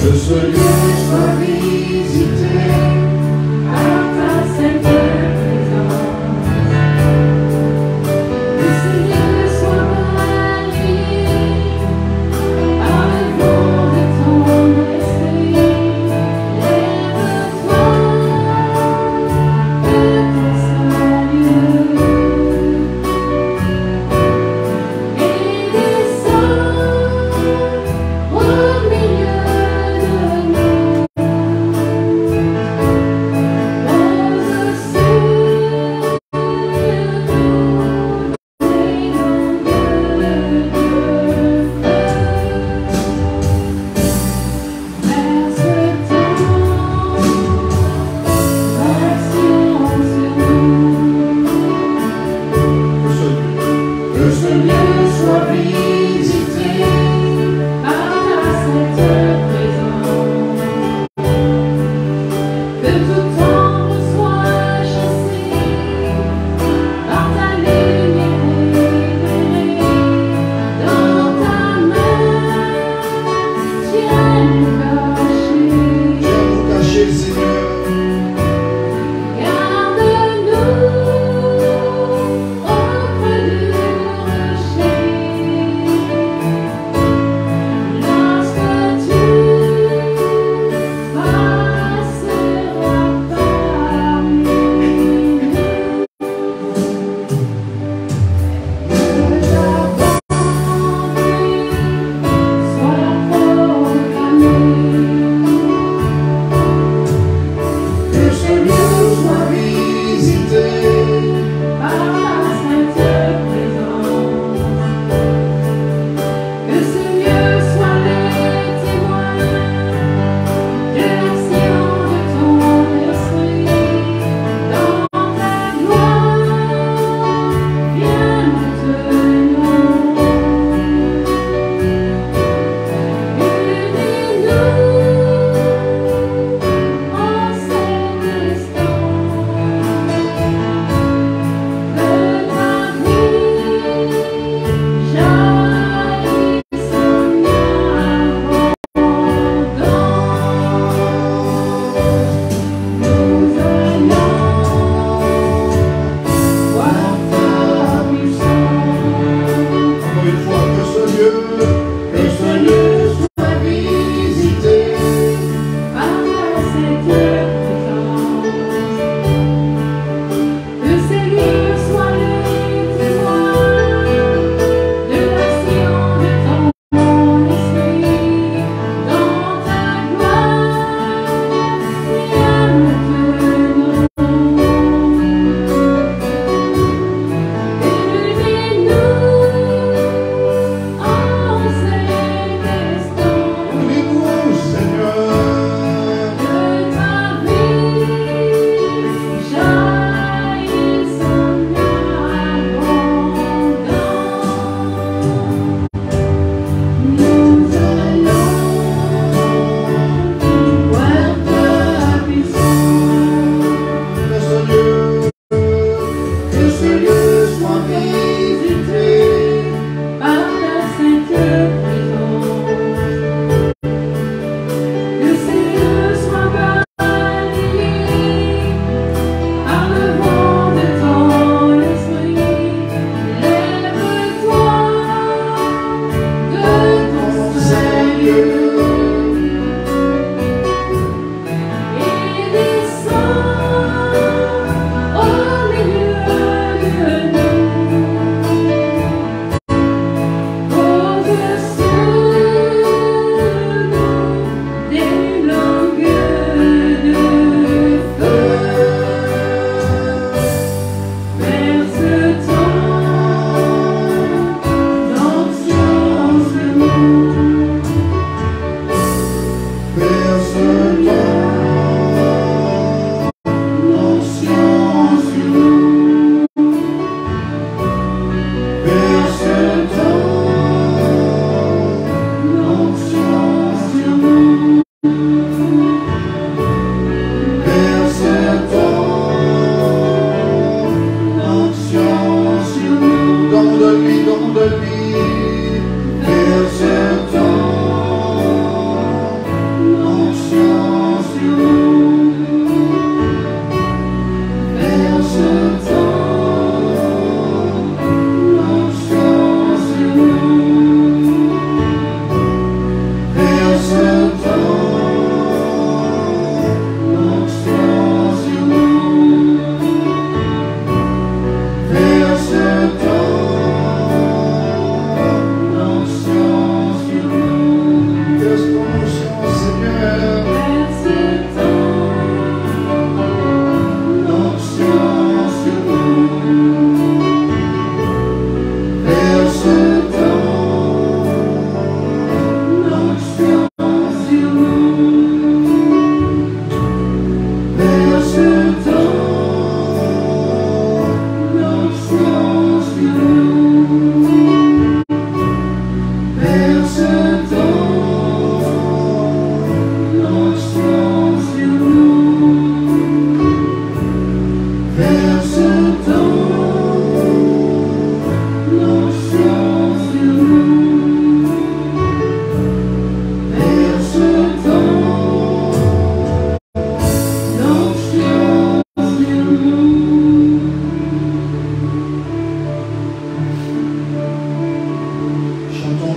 Que ce lieu soit visité par ta sainte présence. Que ce lieu soit balayé par le vent de ton esprit. Lève-toi de ton salut et descends au milieu de nous.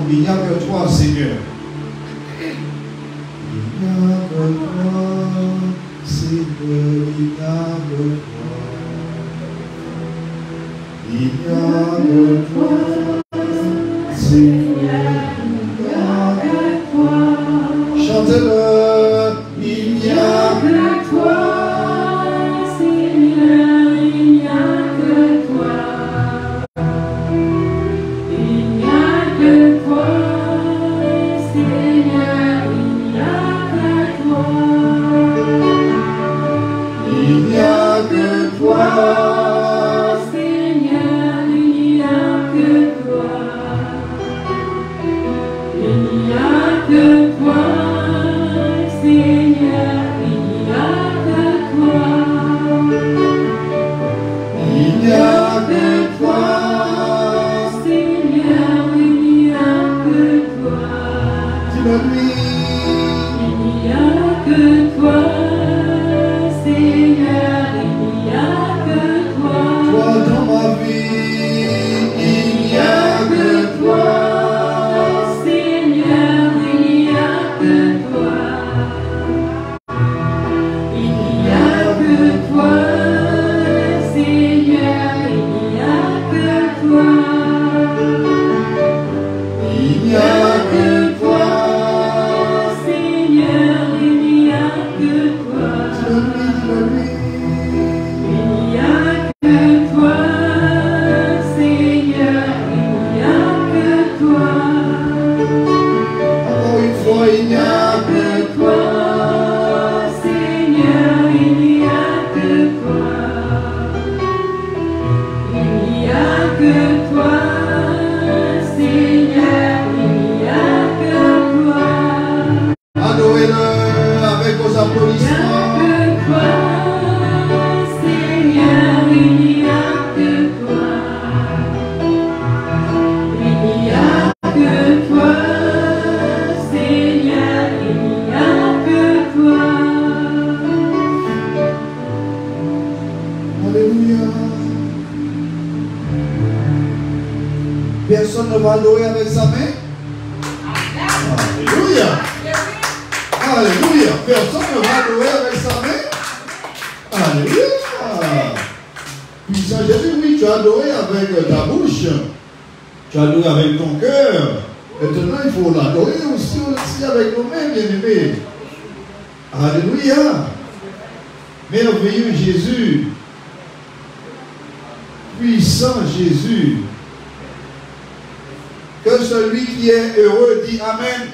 Il n'y a que toi, Seigneur. Il n'y a que toi, Seigneur, il n'y a que toi. Il n'y a que toi, Seigneur, il n'y a que toi. Chantez-le. Il n'y a que toi, Seigneur, il n'y a que toi. Il n'y a que toi, Seigneur, il n'y a que toi. il n'y a que toi. Seigneur, il n'y a que toi. Il n'y a que toi, Seigneur, il n'y a que toi. Il n'y a que toi. Seigneur, il n'y a que toi. Dis-le-lui. Il n'y a que toi, Seigneur, il n'y a que toi. Toi dans ma vie, il n'y a que toi. Seigneur, il n'y a que toi. Il n'y a que toi, Seigneur, il n'y a que toi. Il n'y a que toi. Seigneur, il n'y a que toi. Dis-le-lui, dis-le-lui. Il n'y a que toi, Seigneur, il n'y a que toi. Encore une fois, il n'y a que Toi, Seigneur, il n'y a que toi. Il n'y a que toi, Seigneur, il n'y a que toi. adorez-le avec vos Il n'y a applaudissements. que toi, Seigneur, il n'y a que toi. Il n'y a que toi, Seigneur, il n'y a que toi. Alléluia. Personne ne va adorer avec sa main. Alléluia. Alléluia. Personne ne va adorer avec sa main. Alléluia. Puissant Jésus, oui, tu as adoré avec ta bouche. Tu as adoré avec ton cœur. Maintenant, il faut l'adorer aussi avec nos mains, bien-aimés. Alléluia. Merveilleux Jésus. Puissant Jésus. Que celui qui est heureux dit Amen.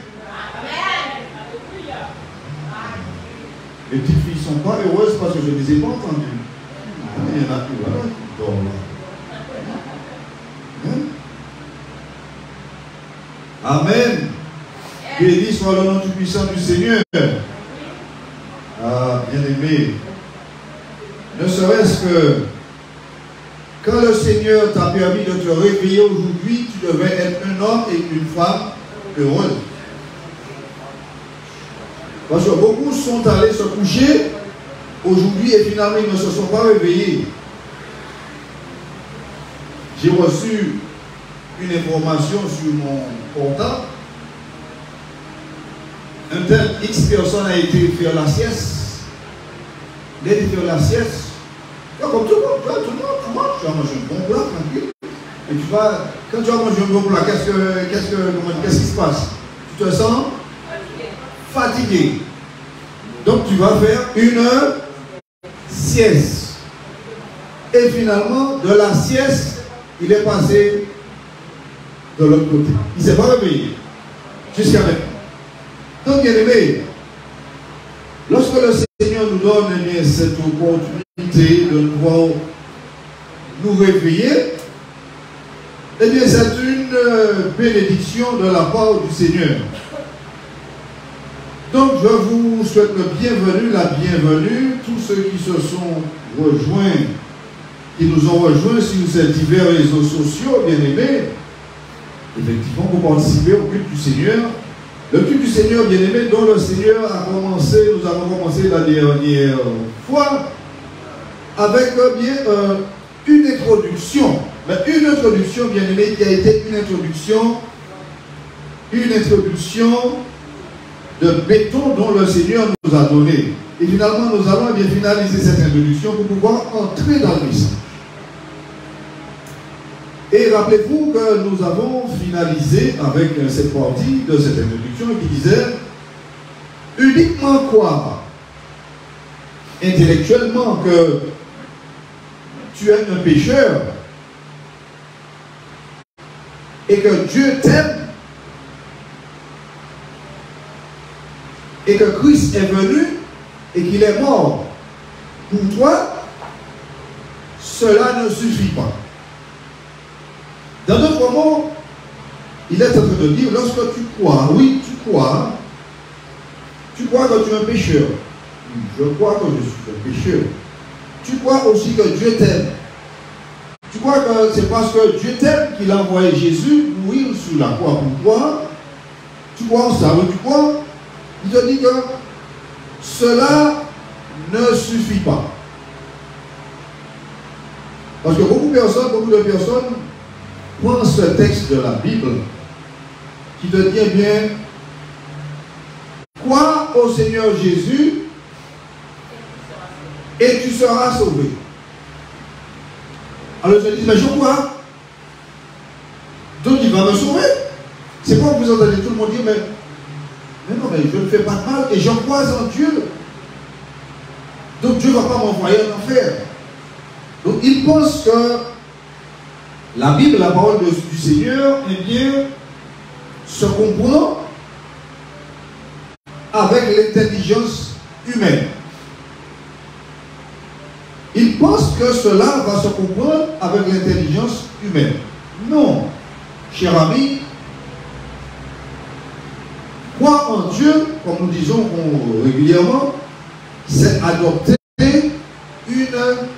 Les petites filles ne sont pas heureuses parce que je ne les ai pas entendues. Il y en a tout là qui dorment là. Hein? Amen. Béni soit le nom tout puissant du Seigneur. Ah, bien-aimé. Ne serait-ce que quand le Seigneur t'a permis de te réveiller aujourd'hui, tu devais être un homme et une femme heureux. Parce que beaucoup sont allés se coucher aujourd'hui et finalement ils ne se sont pas réveillés. J'ai reçu une information sur mon portable. Un tel X personne a été faire la sieste. Il a été faire la sieste. Comme tout le monde, tu vas manger un bon plat tranquille. Et tu vas, quand tu vas manger un bon plat, qu'est-ce qui se passe? Tu te sens fatigué. Donc tu vas faire une sieste. Et finalement, de la sieste, il est passé de l'autre côté. Il ne s'est pas réveillé. Jusqu'à maintenant. Donc, bien aimé, lorsque le Seigneur nous donne cette opportunité de pouvoir nous réveiller, eh bien, c'est une bénédiction de la part du Seigneur. Donc, je vous souhaite la bienvenue, tous ceux qui se sont rejoints, qui nous ont rejoints sur ces divers réseaux sociaux, bien aimés, effectivement, pour participer au culte du Seigneur. Le culte du Seigneur, bien aimé, dont le Seigneur a commencé, nous avons commencé la dernière fois, avec une introduction. Mais une introduction, bien aimé, qui a été une introduction une introduction de béton dont le Seigneur nous a donné. Et finalement, nous allons bien finaliser cette introduction pour pouvoir entrer dans le message. Et rappelez-vous que nous avons finalisé avec cette partie de cette introduction qui disait uniquement croire intellectuellement que tu es un pécheur et que Dieu t'aime et que Christ est venu et qu'il est mort pour toi, cela ne suffit pas. Dans d'autres mots, il est en train de dire, lorsque tu crois, oui, tu crois que tu es un pécheur. Je crois que je suis un pécheur. Tu crois aussi que Dieu t'aime. Tu crois que c'est parce que Dieu t'aime qu'il a envoyé Jésus mourir sur la croix pour toi. Tu crois en ça, oui, tu crois. Il te dit que cela ne suffit pas. Parce que beaucoup de personnes prennent ce texte de la Bible qui te dit, eh bien, crois au Seigneur Jésus et tu seras sauvé. Alors je dis, mais je crois. Donc il va me sauver. C'est pas que vous entendez tout le monde dire, mais non, mais je ne fais pas de mal et je crois en Dieu. Donc Dieu ne va pas m'envoyer en enfer. Donc il pense que la Bible, la parole du Seigneur, eh bien, se comprend avec l'intelligence humaine. Il pense que cela va se comprendre avec l'intelligence humaine. Non, cher ami, croire en Dieu, comme nous disons régulièrement, c'est adopter une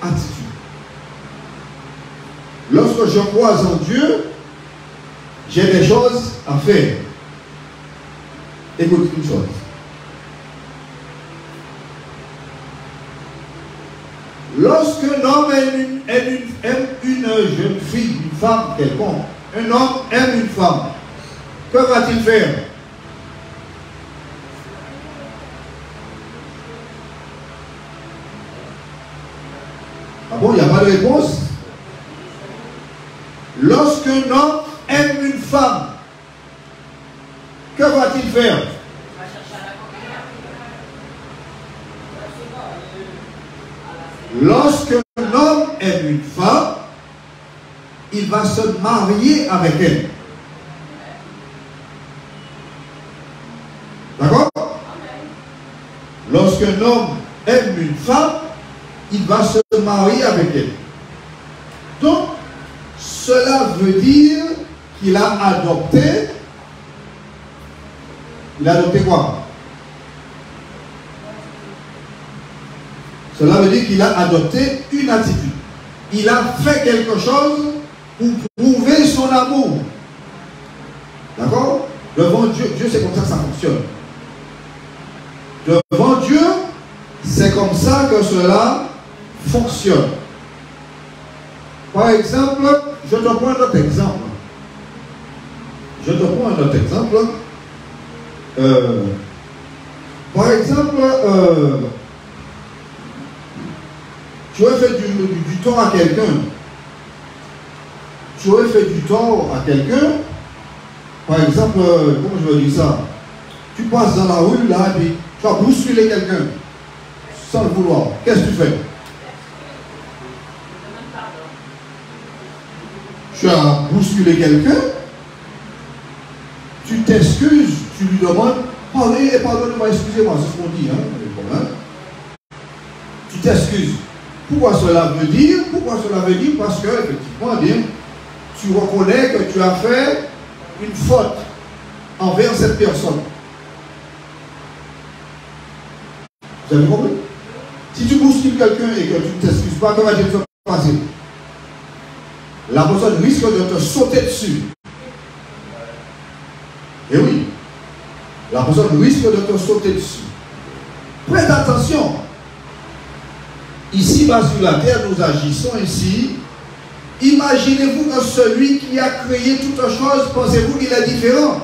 attitude. Lorsque je crois en Dieu, j'ai des choses à faire. Écoute une chose. Lorsque un homme aime une jeune fille, une femme quelconque, un homme aime une femme, que va-t-il faire? Ah bon, il n'y a pas de réponse? Lorsqu'un homme aime une femme, que va-t-il faire? Lorsqu'un homme aime une femme, il va se marier avec elle. D'accord? Lorsqu'un homme aime une femme, il va se marier avec elle. Donc, cela veut dire qu'il a adopté. Il a adopté quoi? Cela veut dire qu'il a adopté une attitude. Il a fait quelque chose pour prouver son amour. D'accord? Devant Dieu, c'est comme ça que ça fonctionne. Devant Dieu, c'est comme ça que cela fonctionne. Par exemple, je te prends un autre exemple. Par exemple, tu aurais fait du tort à quelqu'un. Par exemple, comment je veux dire ça? Tu passes dans la rue, là, et puis tu vas bousculer quelqu'un. Sans le vouloir. Qu'est-ce que tu fais? Tu as bousculé quelqu'un. Tu t'excuses. Tu lui demandes, pardonnez-moi, excusez-moi, c'est ce qu'on dit, hein? Tu t'excuses. Pourquoi cela veut dire? Parce que, effectivement, bien, tu reconnais que tu as fait une faute envers cette personne. Vous avez compris? Si tu bouscules quelqu'un et que tu ne t'excuses pas, que va-t-il se passer? La personne risque de te sauter dessus. Et oui, la personne risque de te sauter dessus. Faites attention. Ici-bas sur la terre, nous agissons ainsi. Imaginez-vous que celui qui a créé toute chose, pensez-vous qu'il est différent?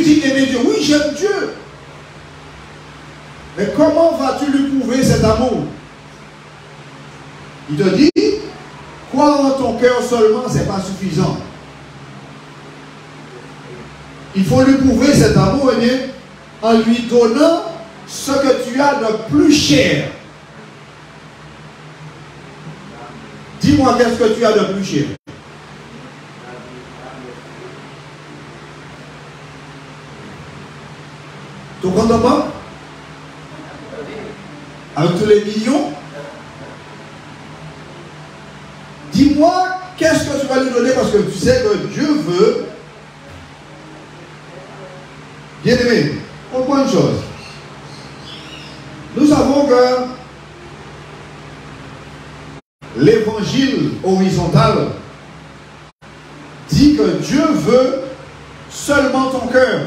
tu dis aimer Dieu, oui, j'aime Dieu. Mais comment vas-tu lui prouver cet amour? Il te dit, croire en ton cœur seulement, ce n'est pas suffisant. Il faut lui prouver cet amour, eh bien, en lui donnant ce que tu as de plus cher. Dis-moi, qu'est-ce que tu as de plus cher? Ton compte en banque? Avec tous les millions? Dis-moi, qu'est-ce que tu vas lui donner parce que tu sais que Dieu veut. Bien aimé, comprends une chose. Nous savons que l'évangile horizontal dit que Dieu veut seulement ton cœur.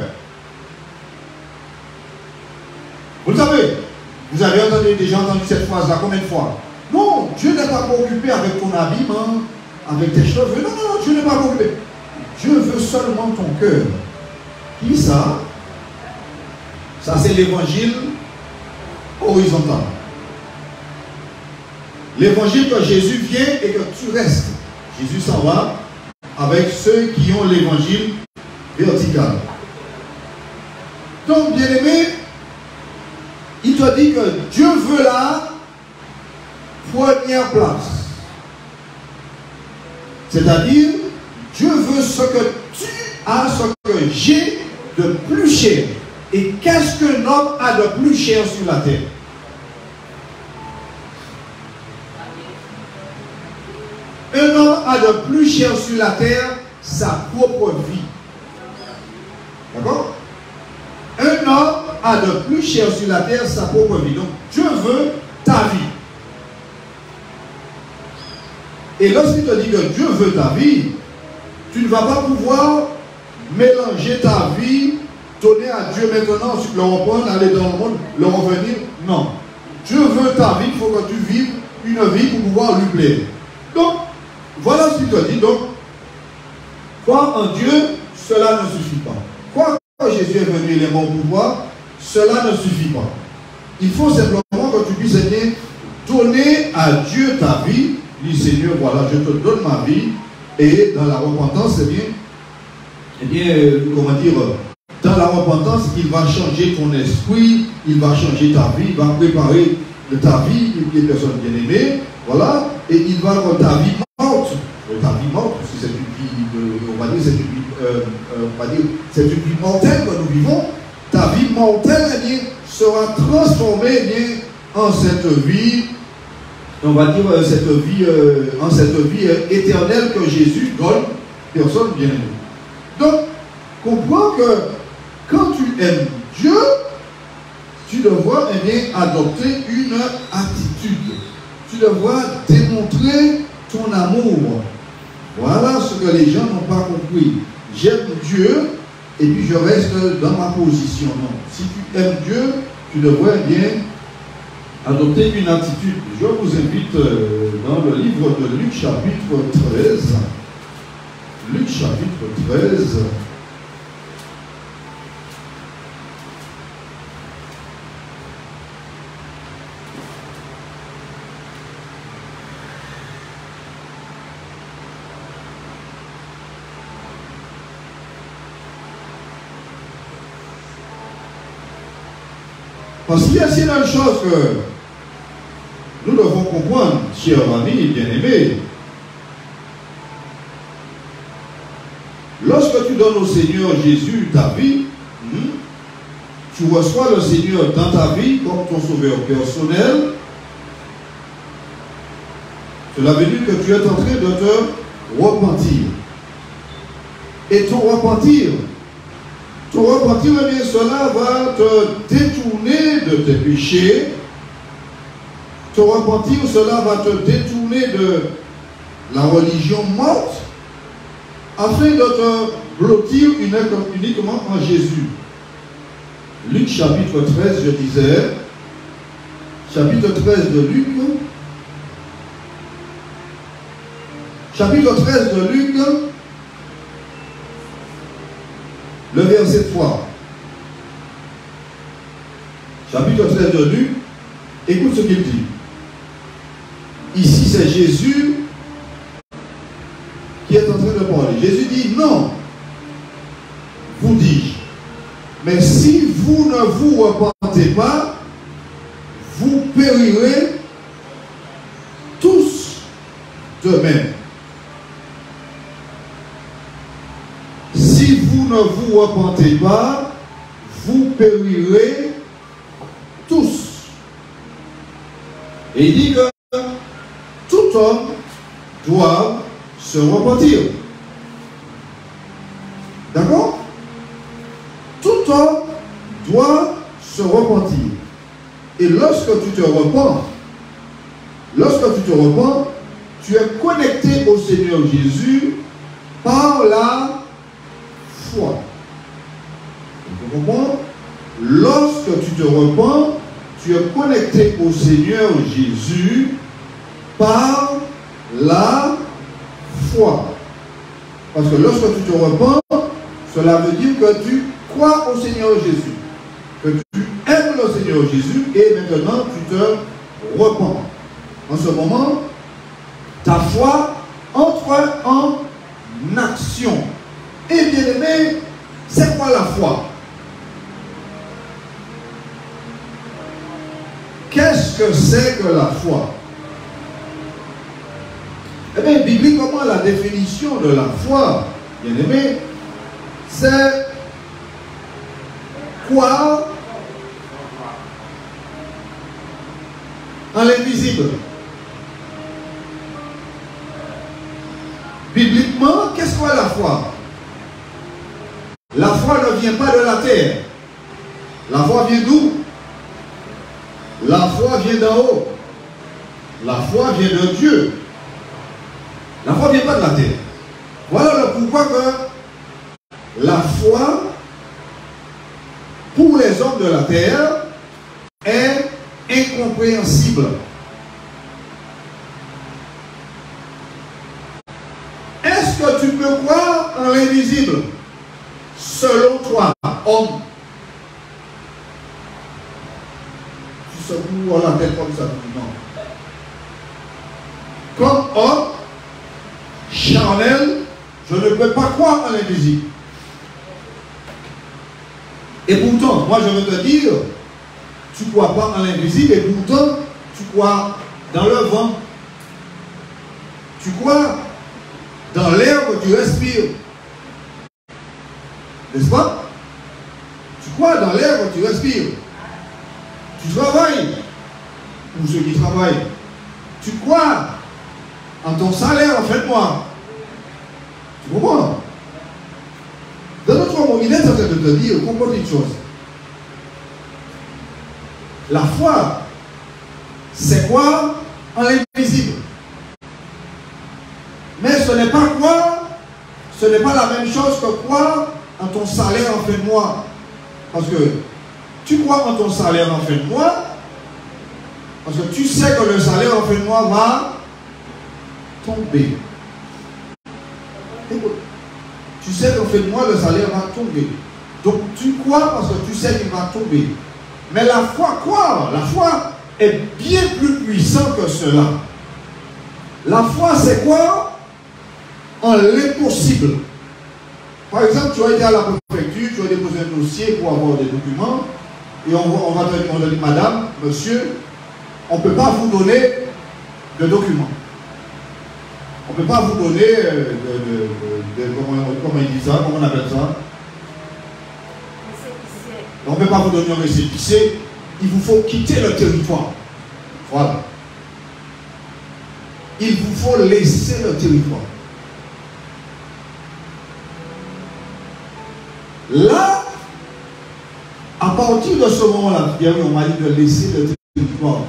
Vous le savez, vous avez déjà entendu cette phrase-là combien de fois? Non, Dieu n'est pas préoccupé avec ton habillement, avec tes cheveux. Non, non, non, Dieu n'est pas préoccupé. Dieu veut seulement ton cœur. Qui ça? Ça, c'est l'évangile horizontal. L'évangile que Jésus vient et que tu restes. Jésus s'en va avec ceux qui ont l'évangile vertical. Donc, bien aimé, il te dit que Dieu veut la première place. C'est-à-dire, Dieu veut ce que tu as, ce que j'ai de plus cher. Et qu'est-ce qu'un homme a de plus cher sur la terre? Un homme a de plus cher sur la terre sa propre vie. D'accord? Un homme a de plus cher sur la terre sa propre vie. Donc, Dieu veut ta vie. Et lorsqu'il te dit que Dieu veut ta vie, tu ne vas pas pouvoir mélanger ta vie, donner à Dieu maintenant, le reprendre, aller dans le monde, le revenir. Non. Dieu veut ta vie, il faut que tu vives une vie pour pouvoir lui plaire. Donc, voilà ce qu'il te dit. Donc, croire en Dieu, cela ne suffit pas. Croire que Jésus est venu, il est mort pour pouvoir, cela ne suffit pas. Il faut simplement que tu puisses donner à Dieu ta vie. Dis Seigneur, voilà, je te donne ma vie. Et dans la repentance, comment dire, dans la repentance, il va changer ton esprit, il va changer ta vie, il va préparer ta vie, les personnes bien-aimées, voilà, et il va rendre ta vie morte. Ta vie morte, parce que c'est une vie, on va dire, c'est une vie mortelle que nous vivons. Ta vie mortelle, sera transformée en cette vie, on va dire, en cette vie éternelle que Jésus donne, personne bien-aimée. Donc, comprends que quand tu aimes Dieu, tu devras adopter une attitude. Tu devras démontrer ton amour. Voilà ce que les gens n'ont pas compris. J'aime Dieu et puis je reste dans ma position. Non. Si tu aimes Dieu, tu devrais adopter une attitude. Je vous invite dans le livre de Luc chapitre 13. Luc chapitre 13. Parce qu'il y a une seule chose que nous devons comprendre, chers amis bien-aimés. Lorsque tu donnes au Seigneur Jésus ta vie, tu reçois le Seigneur dans ta vie comme ton sauveur personnel. Cela veut dire que tu es en train de te repentir. Et ton repentir, eh bien, cela va te détourner de tes péchés. Ton repentir, cela va te détourner de la religion morte afin de te blottir uniquement en Jésus. Luc chapitre 13, je disais, chapitre 13 de Luc, chapitre 13 de Luc, le verset 3. Chapitre 13 de Luc, écoute ce qu'il dit. Ici, c'est Jésus qui est en train de parler. Jésus dit, non, vous dis-je, mais si vous ne vous repentez pas, vous périrez tous de même. Si vous ne vous repentez pas, vous périrez tous. Et il dit que tout homme doit se repentir. D'accord? Tout homme doit se repentir. Et lorsque tu te repens, tu es connecté au Seigneur Jésus par la foi. Tu comprends? Lorsque tu te repens, tu es connecté au Seigneur Jésus par la foi. Parce que lorsque tu te repens, cela veut dire que tu crois au Seigneur Jésus, que tu aimes le Seigneur Jésus et maintenant tu te repens. En ce moment, ta foi entre en action. Et bien aimé, c'est quoi la foi? Qu'est-ce que c'est que la foi? Eh bien, bibliquement, la définition de la foi, bien aimé, c'est croire en l'invisible. Bibliquement, qu'est-ce qu'est la foi? La foi ne vient pas de la terre. La foi vient d'où? La foi vient d'en haut. La foi vient de Dieu. La foi ne vient pas de la terre. Voilà le pourquoi que la foi, pour les hommes de la terre, est incompréhensible. Est-ce que tu peux croire en l'invisible? Selon toi, homme. Tu secoues la tête comme ça, non. Comme homme, charnel, je ne peux pas croire en l'invisible. Et pourtant, moi je veux te dire, tu ne crois pas en l'invisible et pourtant, tu crois dans le vent. Tu crois dans l'air que tu respires. N'est-ce pas? Tu crois dans l'air que tu respires. Tu travailles. Pour ceux qui travaillent. Tu crois en ton salaire en fin de mois. Tu comprends? Dans notre monde, il est en train de te dire, comprends une chose. La foi, c'est quoi? En l'invisible. Mais ce n'est pas quoi? Ce n'est pas la même chose que croire en ton salaire en fin de mois. Parce que tu crois en ton salaire en fin de mois, parce que tu sais que le salaire en fin de mois va tomber. Écoute, tu sais qu'en fin de mois, le salaire va tomber. Donc tu crois parce que tu sais qu'il va tomber. Mais la foi, quoi? La foi est bien plus puissante que cela. La foi, c'est quoi? En l'impossible. Par exemple, tu as été à la préfecture, tu as déposé un dossier pour avoir des documents, et on va te dire, madame, monsieur, on ne peut pas vous donner de documents. On ne peut pas vous donner comment il dit ça, comment on appelle ça? On ne peut pas vous donner un récépissé, il vous faut quitter le territoire. Voilà. Il vous faut laisser le territoire. Là, à partir de ce moment-là, on m'a dit de laisser le territoire.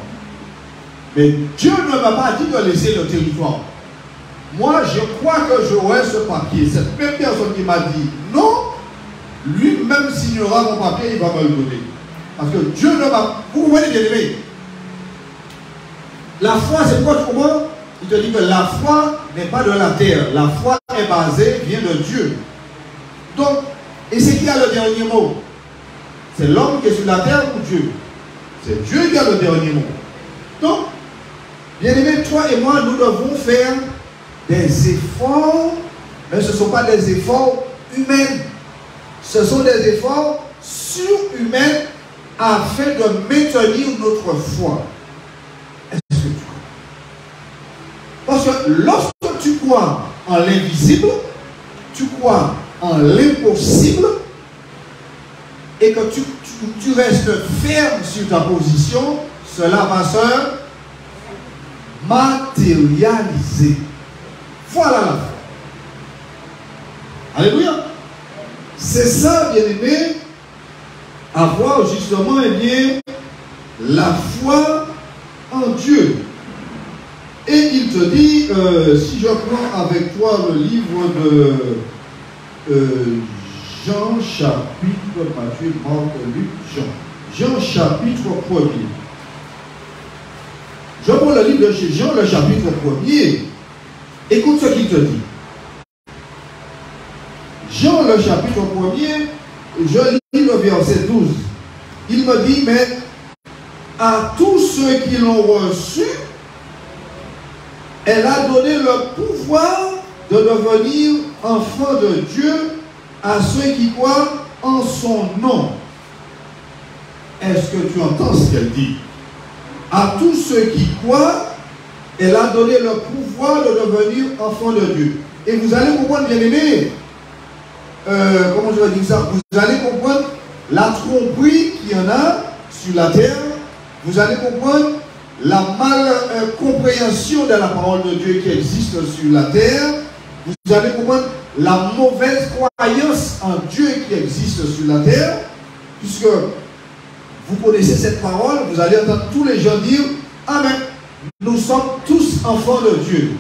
Mais Dieu ne m'a pas dit de laisser le territoire. Moi, je crois que j'aurai ce papier. Cette même personne qui m'a dit non, lui-même signera mon papier, il va me le donner. Parce que Dieu ne m'a... Vous voyez bien aimé. La foi, c'est quoi tu comprends? Il te dit que la foi n'est pas de la terre. La foi est basée, vient de Dieu. Donc, Et c'est qui a le dernier mot? C'est l'homme qui est sur la terre ou Dieu? C'est Dieu qui a le dernier mot. Donc, bien aimé, toi et moi, nous devons faire des efforts, mais ce ne sont pas des efforts humains. Ce sont des efforts surhumains afin de maintenir notre foi. Est-ce que tu crois? Parce que lorsque tu crois en l'invisible, tu crois en l'impossible, et que tu restes ferme sur ta position, cela va se matérialiser. Voilà la foi. Alléluia. C'est ça, bien aimé, avoir justement, eh bien, la foi en Dieu. Et il te dit, si je prends avec toi le livre de Jean chapitre, Matthieu, Marc, Luc, Jean. Jean chapitre 1er. Je prends le livre de chez Jean, le chapitre 1er. Écoute ce qu'il te dit. Jean, le chapitre 1er, je lis le verset 12. Il me dit, mais à tous ceux qui l'ont reçu, elle a donné le pouvoir de devenir enfants de Dieu à ceux qui croient en son nom. Est-ce que tu entends ce qu'elle dit? À tous ceux qui croient, elle a donné le pouvoir de devenir enfants de Dieu. Et vous allez comprendre, bien aimé, comment je vais dire ça? Vous allez comprendre la tromperie qu'il y en a sur la terre. Vous allez comprendre la mal-compréhension de la parole de Dieu qui existe sur la terre. Vous allez comprendre la mauvaise croyance en Dieu qui existe sur la terre. Puisque vous connaissez cette parole, vous allez entendre tous les gens dire « Amen, nous sommes tous enfants de Dieu ».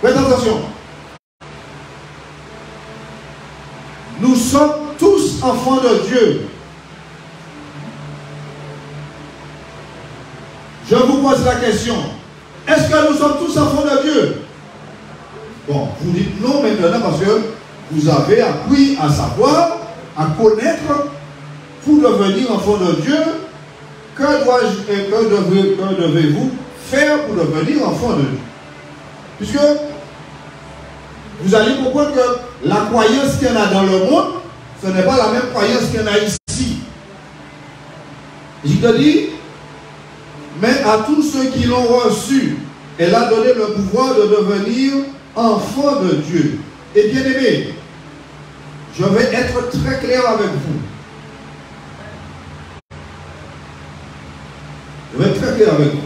Faites attention. Nous sommes tous enfants de Dieu. Je vous pose la question. Est-ce que nous sommes tous enfants de Dieu? Bon, vous dites non maintenant parce que vous avez appris à savoir, à connaître, pour devenir enfant de Dieu, que dois-je et que devez-vous faire pour devenir enfant de Dieu? Puisque vous allez comprendre que la croyance qu'il y en a dans le monde, ce n'est pas la même croyance qu'il y en a ici. Je te dis, mais à tous ceux qui l'ont reçu, elle a donné le pouvoir de devenir enfants de Dieu. Et bien aimé, je vais être très clair avec vous. Je vais être très clair avec vous.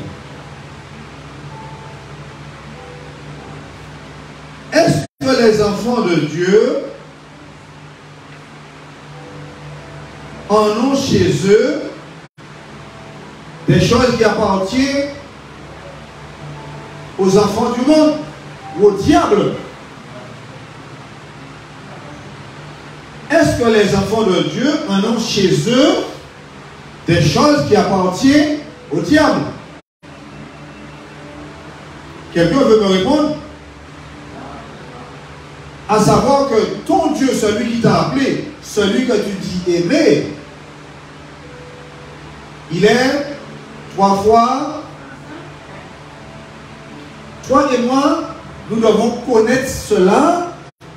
Est-ce que les enfants de Dieu en ont chez eux des choses qui appartiennent aux enfants du monde ou au diable? Est-ce que les enfants de Dieu en ont chez eux des choses qui appartiennent au diable? Quelqu'un veut me répondre? À savoir que ton Dieu, celui qui t'a appelé, celui que tu dis aimer, il est 3 fois. Toi et moi, nous devons connaître cela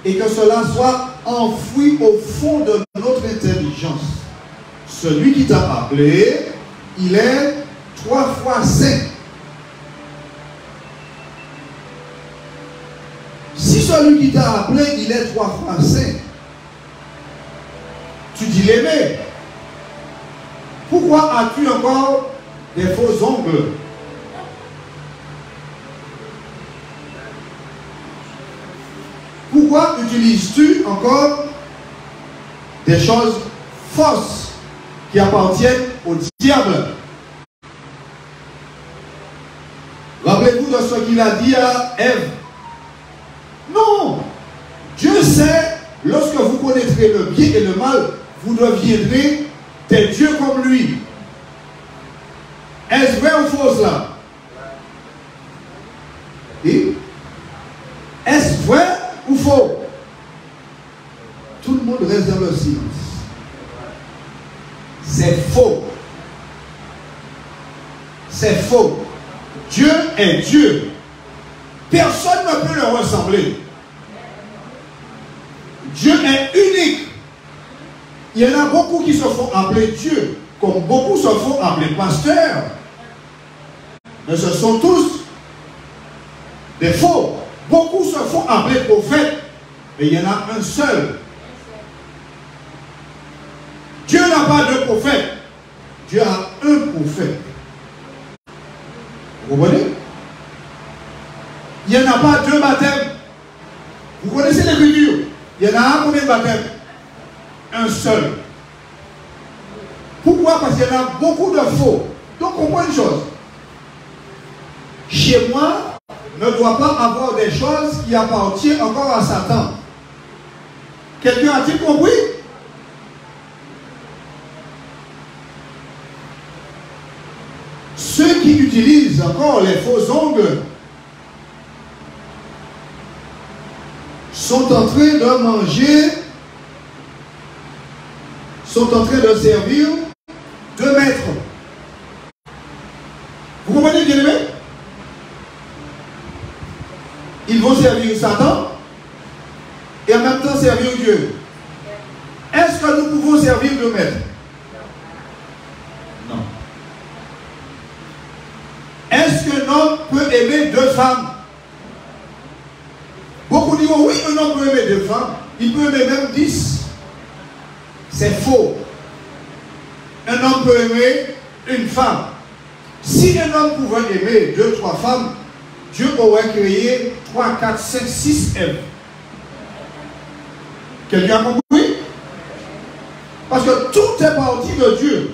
et que cela soit enfoui au fond de notre intelligence. Celui qui t'a appelé, il est 3 fois saint. Si celui qui t'a appelé, il est 3 fois saint, tu dis l'aimer. Pourquoi as-tu encore des faux ongles? Pourquoi utilises-tu encore des choses fausses qui appartiennent au diable? Rappelez-vous de ce qu'il a dit à Ève. Non! Dieu sait, lorsque vous connaîtrez le bien et le mal, vous deviendrez des dieux comme lui. Est-ce vrai ou faux cela? Et est-ce vrai ou faux? le silence. C'est faux. C'est faux. Dieu est Dieu. Personne ne peut le ressembler. Dieu est unique. Il y en a beaucoup qui se font appeler Dieu, comme beaucoup se font appeler pasteurs. Mais ce sont tous des faux. Beaucoup se font appeler prophètes, mais il y en a un seul. Dieu n'a pas de prophète. Dieu a un prophète. Vous comprenez? Il n'y en a pas deux baptêmes. Vous connaissez l'écriture? Il y en a un combien de baptêmes? Un seul. Pourquoi? Parce qu'il y en a beaucoup de faux. Donc, comprends une chose. Chez moi, ne doit pas avoir des choses qui appartiennent encore à Satan. Quelqu'un a-t-il compris? Ceux qui utilisent encore les faux ongles sont en train de manger, sont en train de servir deux maîtres. Vous comprenez, bien aimé? Ils vont servir Satan et en même temps servir Dieu. Est-ce que nous pouvons servir deux maîtres? Non. Est-ce qu'un homme peut aimer deux femmes? Beaucoup disent oui, un homme peut aimer deux femmes. Il peut aimer même 10. C'est faux. Un homme peut aimer une femme. Si un homme pouvait aimer 2, 3 femmes, Dieu aurait créé 3, 4, 5, 6 Ève. Quelqu'un a compris? Parce que tout est parti de Dieu.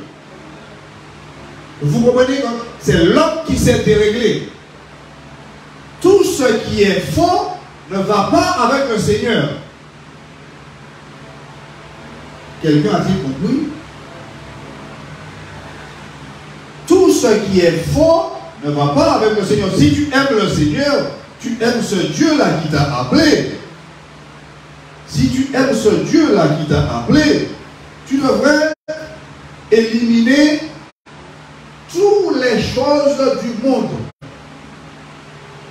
Vous comprenez? C'est l'homme qui s'est déréglé. Tout ce qui est faux ne va pas avec le Seigneur. Quelqu'un a-t-il compris? Tout ce qui est faux ne va pas avec le Seigneur. Si tu aimes le Seigneur, tu aimes ce Dieu-là qui t'a appelé. Si tu aimes ce Dieu-là qui t'a appelé, tu devrais éliminer toutes les choses du monde.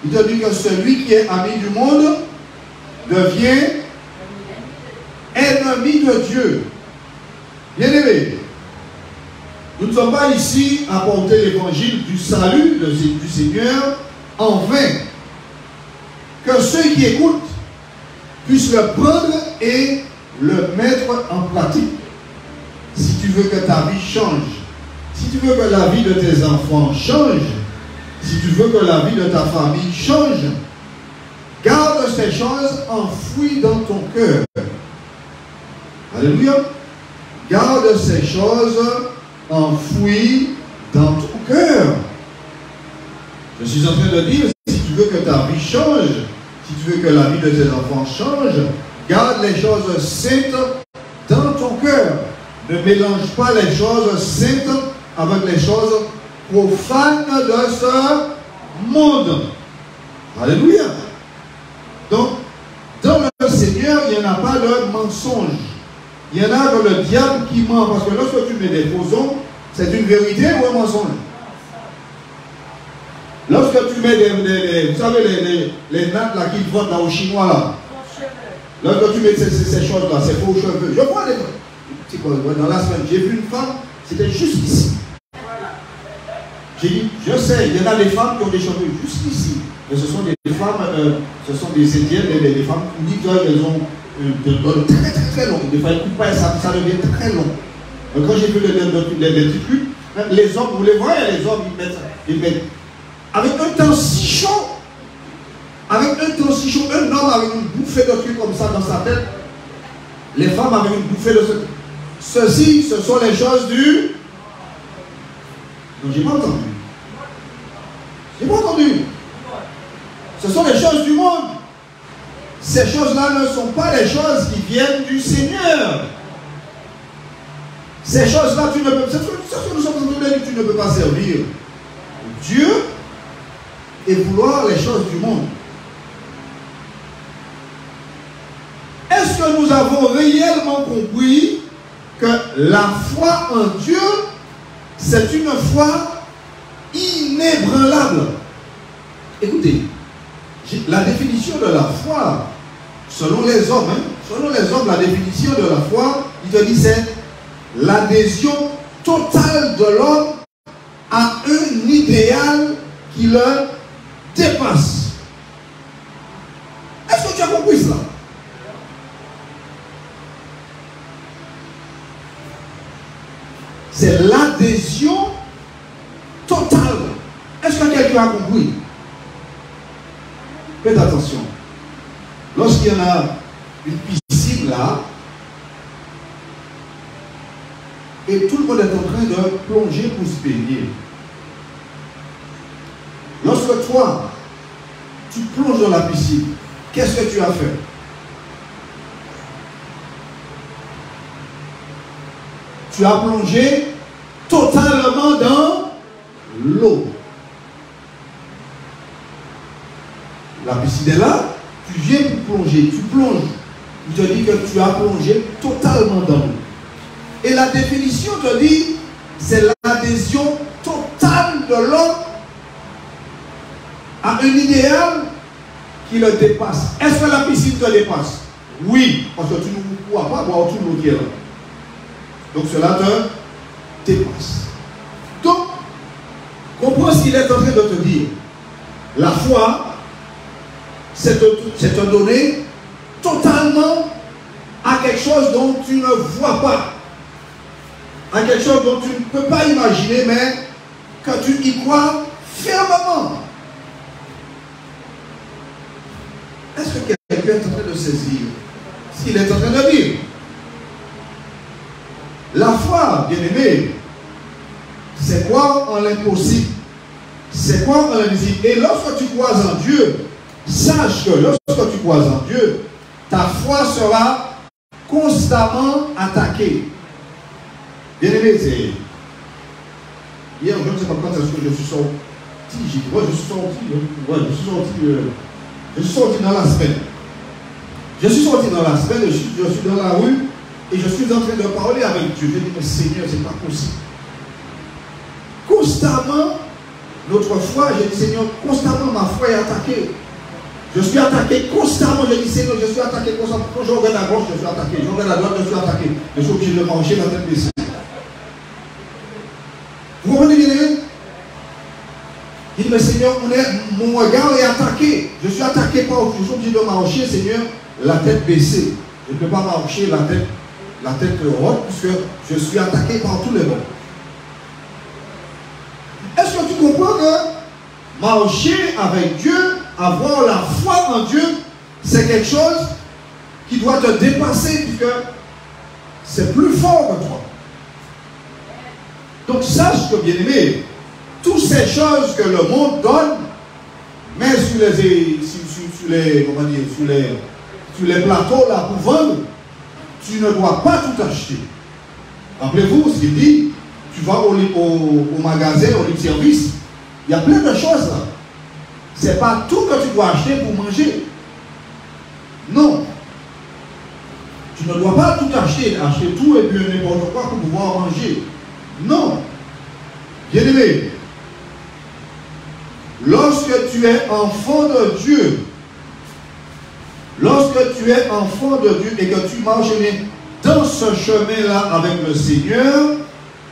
Il te dit que celui qui est ami du monde devient ennemi de Dieu. Bien-aimé, nous ne sommes pas ici à porter l'évangile du salut du Seigneur en vain. Que ceux qui écoutent puissent le prendre et le mettre en pratique. Si tu veux que ta vie change, si tu veux que la vie de tes enfants change, si tu veux que la vie de ta famille change, garde ces choses enfouies dans ton cœur. Alléluia. Garde ces choses enfouies dans ton cœur. Je suis en train de dire, si tu veux que ta vie change, si tu veux que la vie de tes enfants change, garde les choses saintes dans ton cœur. Ne mélange pas les choses saintes avec les choses profanes de ce monde. Alléluia. Donc, dans le Seigneur, il n'y en a pas de mensonge. Il y en a que le diable qui ment. Parce que lorsque tu mets des faux ongles, c'est une vérité ou un mensonge? Lorsque tu mets vous savez, les nattes là qu'ils vendent là aux Chinois là. Lorsque tu mets ces choses là, ces faux cheveux. Je vois dans la semaine, j'ai vu une femme, c'était juste ici. J'ai dit, je sais, il y en a des femmes qui ont des cheveux juste ici. Mais ce sont des femmes, ce sont des Indiennes, des femmes qui disent qu'elles ont très très très long. Des fois, ça devient très long. Quand j'ai vu les petits trucs, les hommes, vous les voyez, les hommes, ils mettent avec un temps si chaud, un homme avec une bouffée de trucs comme ça dans sa tête, les femmes avec une bouffée de trucs. Ceci, ce sont les choses du... Non, j'ai pas entendu. J'ai pas entendu. Ce sont les choses du monde. Ces choses-là ne sont pas les choses qui viennent du Seigneur. Ces choses-là, tu ne peux pas servir Dieu et vouloir les choses du monde. est-ce que nous avons réellement compris que la foi en Dieu, c'est une foi inébranlable? Écoutez, la définition de la foi, selon les hommes, la définition de la foi, il te dit c'est l'adhésion totale de l'homme à un idéal qui le dépasse. Est-ce que tu as compris cela? C'est l'adhésion totale. Est-ce que quelqu'un a compris? Faites attention. Lorsqu'il y en a une piscine là, et tout le monde est en train de plonger pour se baigner. Lorsque toi, tu plonges dans la piscine, qu'est-ce que tu as fait? Tu as plongé totalement dans l'eau. La piscine est là, tu viens pour plonger, tu plonges. Il te dit que tu as plongé totalement dans l'eau. Et la définition te dit, c'est l'adhésion totale de l'homme à un idéal qui le dépasse. Est-ce que la piscine te dépasse? Oui, parce que tu ne pourras pas boire tout l'eau qui est là. Donc cela te dépasse. Donc, comprends ce qu'il est en train de te dire. La foi, c'est te donner totalement à quelque chose dont tu ne vois pas. À quelque chose dont tu ne peux pas imaginer, mais que tu y crois fermement. Est-ce que quelqu'un est en train de saisir ce qu'il est en train de dire? La foi, bien-aimé, c'est croire en l'impossible. C'est croire en l'invisible. Et lorsque tu crois en Dieu, sache que lorsque tu crois en Dieu, ta foi sera constamment attaquée. Bien-aimé, c'est... Hier, je ne sais pas quand est-ce que je suis sorti. Je suis sorti dans la semaine. Je suis sorti dans la semaine, je suis dans la rue et je suis en train de parler avec Dieu. Je dis, mais Seigneur, c'est pas possible. Constamment, notre foi, j'ai dit, Seigneur, constamment ma foi est attaquée. Je suis attaqué constamment. Je dis, Seigneur, je suis attaqué constamment. Quand je regarde à gauche, je suis attaqué. Je regarde à droite, je suis attaqué. Je suis obligé de marcher la tête baissée. Vous comprenez bien? Il dit, mais Seigneur, mon regard est attaqué. Je suis attaqué par autre chose. Je suis obligé de marcher, Seigneur, la tête baissée. Je ne peux pas marcher la tête haute, puisque je suis attaqué par tous les bords. Est-ce que tu comprends que marcher avec Dieu, avoir la foi en Dieu, c'est quelque chose qui doit te dépasser, puisque c'est plus fort que toi. Donc sache que, bien-aimé, toutes ces choses que le monde donne, mais sur les plateaux là pour vendre, tu ne dois pas tout acheter. Rappelez-vous ce qu'il dit, tu vas au magasin, au libre service, il y a plein de choses là. Ce n'est pas tout que tu dois acheter pour manger. Non. Tu ne dois pas tout acheter, acheter tout et puis n'importe quoi pour pouvoir manger. Non. Bien-aimé, lorsque tu es enfant de Dieu, et que tu marches dans ce chemin-là avec le Seigneur,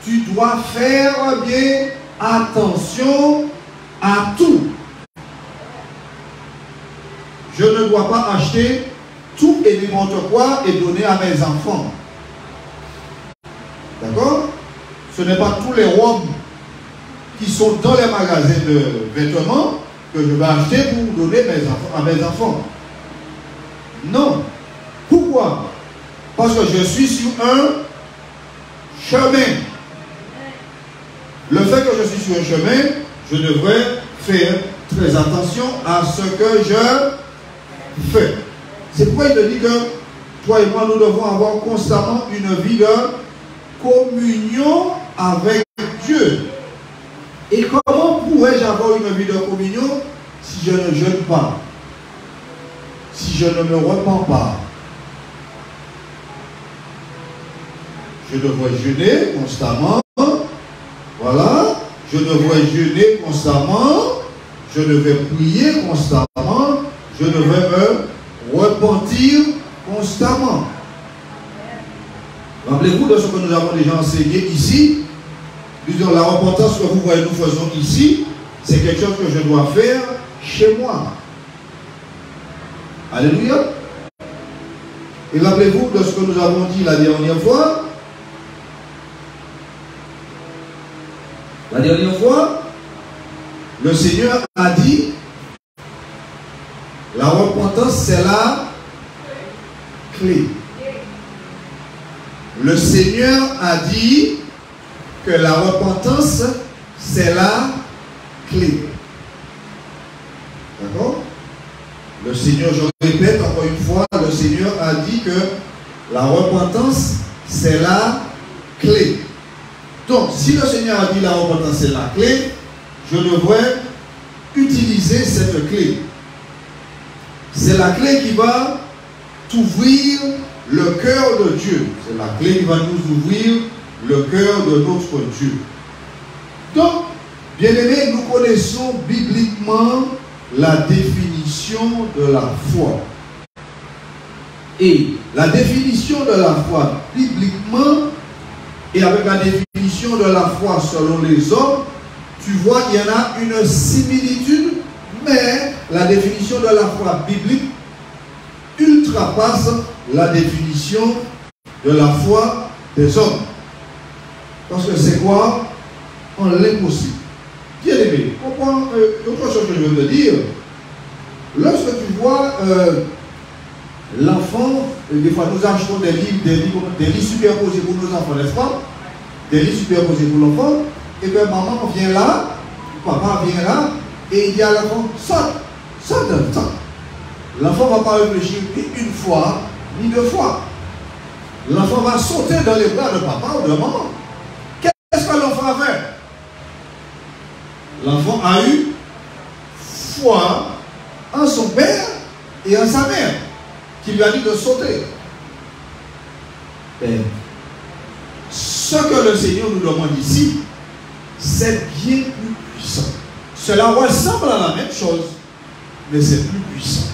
tu dois faire bien attention à tout. Je ne dois pas acheter tout et n'importe quoi et donner à mes enfants. D'accord? Ce n'est pas tous les robes qui sont dans les magasins de vêtements que je vais acheter pour donner à mes enfants. Non. Pourquoi? Parce que je suis sur un chemin. Le fait que je suis sur un chemin, je devrais faire très attention à ce que je fais. C'est pourquoi il te dit que toi et moi, nous devons avoir constamment une vie de communion avec Dieu. Et comment pourrais-je avoir une vie de communion si je ne jeûne pas, si je ne me repens pas, je devrais jeûner constamment. Voilà. Je devrais jeûner constamment. Je devais prier constamment. Je devais me repentir constamment. Rappelez-vous de ce que nous avons déjà enseigné ici. Disons, la repentance que vous voyez nous faisons ici, c'est quelque chose que je dois faire chez moi. Alléluia. Et rappelez-vous de ce que nous avons dit la dernière fois. La dernière fois, le Seigneur a dit, la repentance c'est la clé. Le Seigneur a dit que la repentance c'est la clé. D'accord? Le Seigneur, je répète encore une fois, le Seigneur a dit que la repentance c'est la clé. Donc, si le Seigneur a dit la repentance c'est la clé, je devrais utiliser cette clé. C'est la clé qui va t'ouvrir le cœur de Dieu. C'est la clé qui va nous ouvrir le cœur de notre Dieu. Donc, bien-aimés, nous connaissons bibliquement la définition de la foi. Et la définition de la foi, bibliquement, et avec la définition de la foi selon les hommes, tu vois, il y en a une similitude, mais la définition de la foi biblique ultrapasse la définition de la foi des hommes. Parce que c'est quoi? En l'impossible. Bien aimé, comprends autre chose que je veux te dire. Lorsque tu vois l'enfant, des fois nous achetons des lits superposés pour nos enfants, n'est-ce pas? Des lits superposés pour l'enfant, et bien maman vient là, papa vient là, et il dit à l'enfant, saute dans le temps. L'enfant ne va pas réfléchir ni une fois, ni deux fois. L'enfant va sauter dans les bras de papa ou de maman. Qu'est-ce que l'enfant a fait? L'enfant a eu foi en son père et en sa mère, qui lui a dit de sauter. Et ce que le Seigneur nous demande ici, c'est bien plus puissant. Cela ressemble à la même chose, mais c'est plus puissant.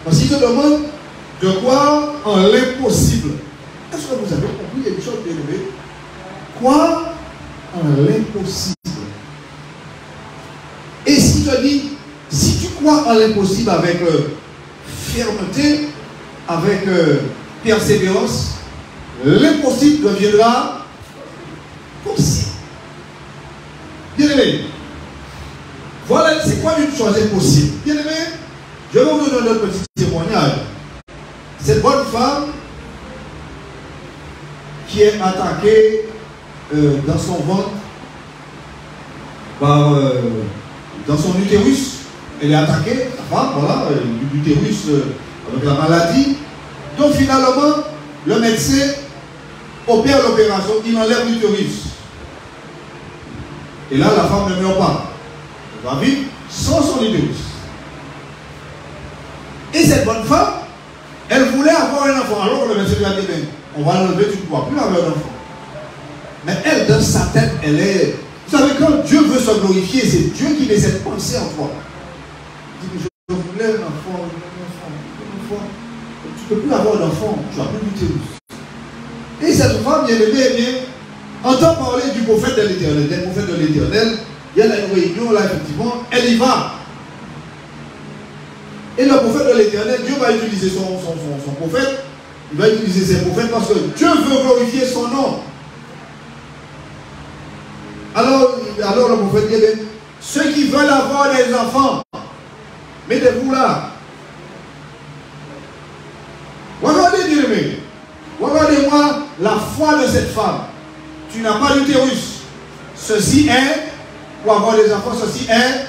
Parce qu'il te demande de croire en l'impossible. Est-ce que vous avez compris une chose bien élevée? Croire en l'impossible. Et s'il te dit, si tu crois en l'impossible avec fermeté, avec persévérance, l'impossible deviendra possible. Bien aimé, voilà, c'est quoi une chose impossible? Bien aimé, je vais vous donner un petit témoignage. Cette bonne femme qui est attaquée dans son ventre par dans son utérus, elle est attaquée, la femme, voilà, l'utérus avec la maladie. Donc finalement, le médecin opère l'opération, il enlève l'utérus. Et là, la femme ne meurt pas. Elle va vivre sans son utérus. Et cette bonne femme, elle voulait avoir un enfant. Alors le médecin lui a dit, on va l'enlever, tu ne pourras plus avoir un enfant. Mais elle, dans sa tête, elle est... Vous savez, quand Dieu veut se glorifier, c'est Dieu qui met cette pensée en toi. Il dit, je voulais un enfant, un enfant. Tu ne peux plus avoir d'enfant, tu n'as plus d'utérus. Et cette femme, bien aimée, entend parler du prophète de l'Éternel, des prophètes de l'Éternel. Il y a une réunion là, effectivement, elle y va. Et le prophète de l'Éternel, Dieu va utiliser son prophète, il va utiliser ses prophètes parce que Dieu veut glorifier son nom. Alors le prophète dit, ceux qui veulent avoir des enfants, mettez-vous là. Regardez, bien aimé, regardez-moi la foi de cette femme. Tu n'as pas d'utérus. Ceci est, pour avoir des enfants, ceci est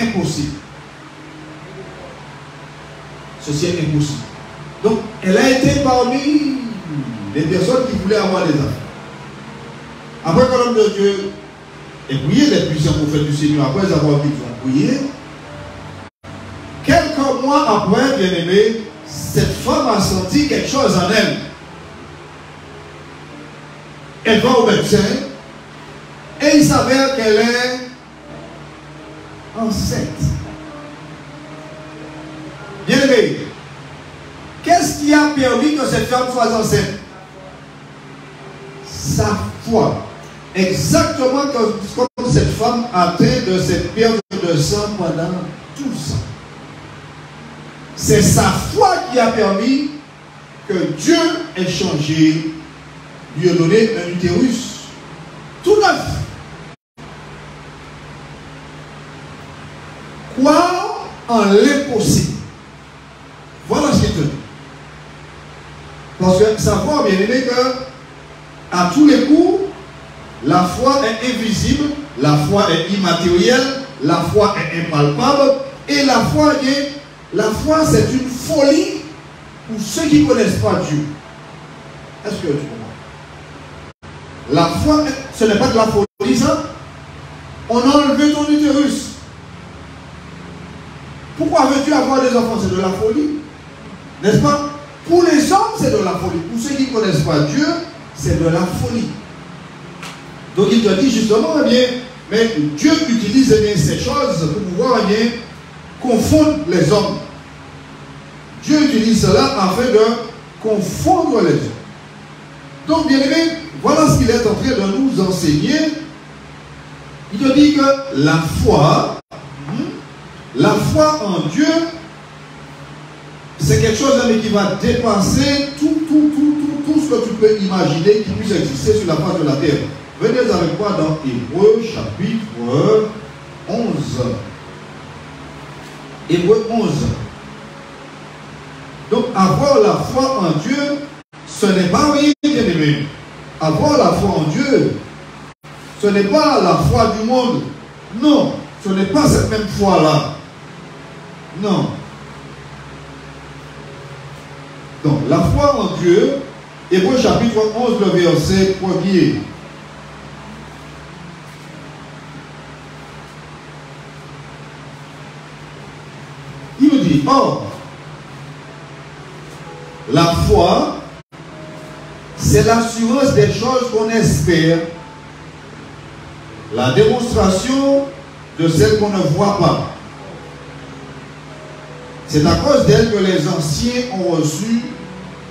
impossible. Ceci est impossible. Donc, elle a été parmi les personnes qui voulaient avoir des enfants. Après que l'homme de Dieu ait prié, les puissants prophètes du Seigneur, après avoir qu'ils ont prié, quelques mois après, bien aimé, cette femme a senti quelque chose en elle. elle va au médecin et il s'avère qu'elle est enceinte. Bien aimé, qu'est-ce qui a permis que cette femme soit enceinte? Sa foi. Exactement comme cette femme atteinte de cette perte de sang pendant 12 ans. C'est sa foi qui a permis que Dieu ait changé, lui a donné un utérus tout neuf. Croire en l'impossible. Voilà ce qui est dit. Parce que savoir, bien aimé, que à tous les coups, la foi est invisible, la foi est immatérielle, la foi est impalpable, et la foi c'est une folie pour ceux qui ne connaissent pas Dieu. Est-ce que tu comprends? La foi, ce n'est pas de la folie, ça. On a enlevé ton utérus. Pourquoi veux-tu avoir des enfants? C'est de la folie. N'est-ce pas? Pour les hommes, c'est de la folie. Pour ceux qui ne connaissent pas Dieu, c'est de la folie. Donc il te dit justement, eh bien, mais Dieu utilise eh bien, ces choses pour pouvoir eh bien, confondre les hommes. Dieu utilise cela afin de confondre les hommes. Donc, bien aimé, voilà ce qu'il est en train de nous enseigner. Il te dit que la foi en Dieu, c'est quelque chose qui va dépasser tout ce que tu peux imaginer qui puisse exister sur la face de la terre. Venez avec moi dans Hébreux chapitre 11. Hébreux 11. Donc, avoir la foi en Dieu, ce n'est pas rien, bien aimé. Avoir la foi en Dieu, ce n'est pas la foi du monde. Non, ce n'est pas cette même foi-là. Non. Donc, la foi en Dieu, Hébreux chapitre 11, le verset 1er. Il nous dit, or, la foi, c'est l'assurance des choses qu'on espère, la démonstration de celles qu'on ne voit pas. C'est à cause d'elle que les anciens ont reçu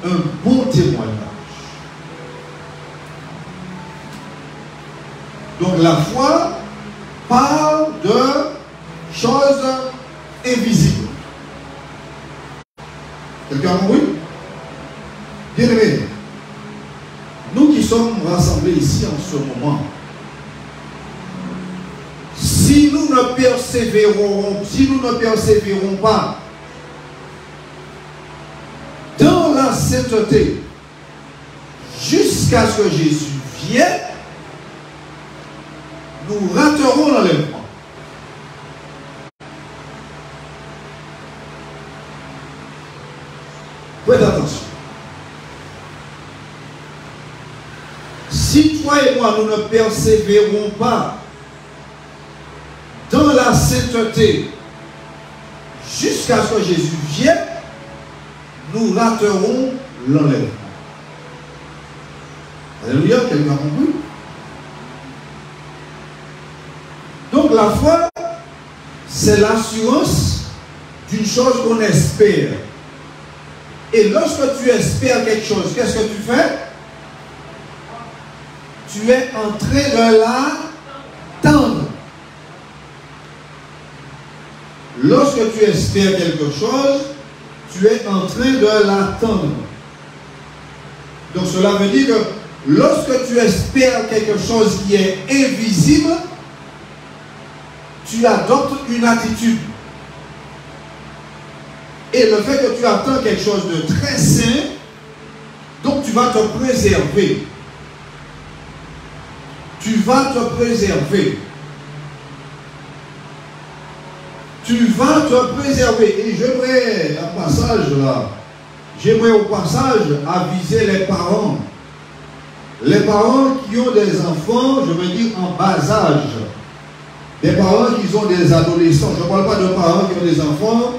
un bon témoignage. Donc la foi parle de choses invisibles. Quelqu'un a compris? Bien aimé, nous qui sommes rassemblés ici en ce moment, si nous ne persévérons pas dans la sainteté jusqu'à ce que Jésus vienne, nous raterons l'enlèvement. Faites attention. Si toi et moi, nous ne persévérons pas dans la sainteté jusqu'à ce que Jésus vienne, nous raterons l'enlèvement. Alléluia, quelqu'un a compris? Donc la foi, c'est l'assurance d'une chose qu'on espère. Et lorsque tu espères quelque chose, qu'est-ce que tu fais? Tu es en train de l'attendre. Lorsque tu espères quelque chose, tu es en train de l'attendre. Donc cela veut dire que lorsque tu espères quelque chose qui est invisible, tu adoptes une attitude. Et le fait que tu attends quelque chose de très sain, donc tu vas te préserver. Tu vas te préserver. Tu vas te préserver. Et j'aimerais, un passage là, j'aimerais au passage aviser les parents. Les parents qui ont des enfants, je veux dire en bas âge. Des parents qui ont des adolescents. Je ne parle pas de parents qui ont des enfants,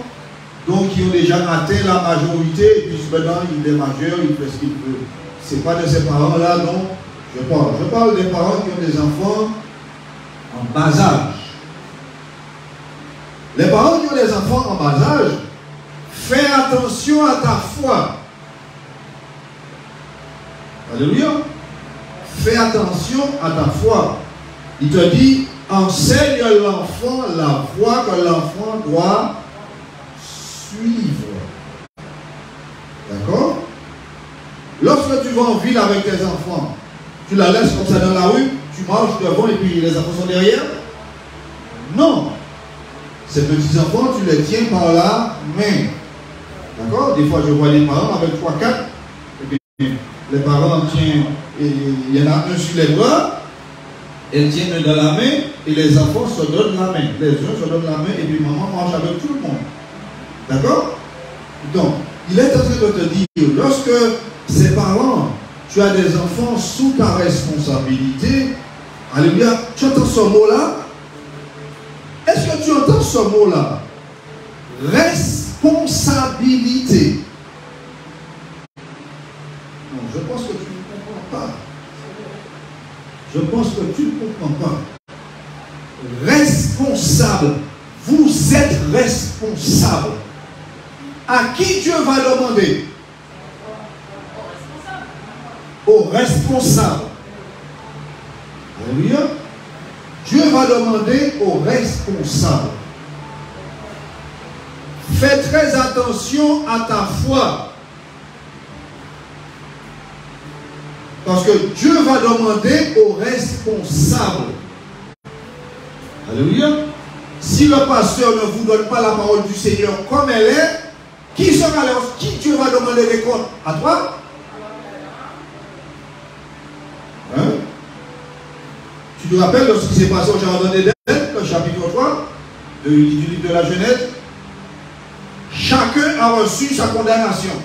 donc qui ont déjà atteint la majorité, et puis maintenant il est majeur, il fait ce qu'il peut. Ce n'est pas de ces parents-là, non. Je parle des parents qui ont des enfants en bas âge. Les parents qui ont des enfants en bas âge, fais attention à ta foi. Alléluia. Fais attention à ta foi. Il te dit, enseigne l'enfant la voie que l'enfant doit suivre. D'accord? Lorsque tu vas en ville avec tes enfants, tu la laisses comme ça dans la rue, tu marches devant et puis les enfants sont derrière? Non. Ces petits enfants, tu les tiens par la main. D'accord? Des fois, je vois des parents avec 3, 4. Et puis, les parents tiennent, il y en a un sur les bras, ils tiennent dans la main, et les enfants se donnent la main. Les uns se donnent la main, et puis maman marche avec tout le monde. D'accord? Donc, il est en train de te dire, lorsque ces parents, tu as des enfants sous ta responsabilité, alléluia, tu entends ce mot-là? Est-ce que tu entends ce mot-là? Responsabilité. Non, je pense que tu ne comprends pas. Je pense que tu ne comprends pas. Responsable. Vous êtes responsable. À qui Dieu va demander? Aux responsables. Alléluia. Dieu va demander aux responsables. Fais très attention à ta foi. Parce que Dieu va demander aux responsables. Alléluia. Si le pasteur ne vous donne pas la parole du Seigneur comme elle est, qui sera là? Qui Dieu va demander des comptes? À toi? Hein? Tu te rappelles de ce qui s'est passé au Jardin d'Éden, le chapitre 3 du livre de la Genèse? Chacun a reçu sa condamnation,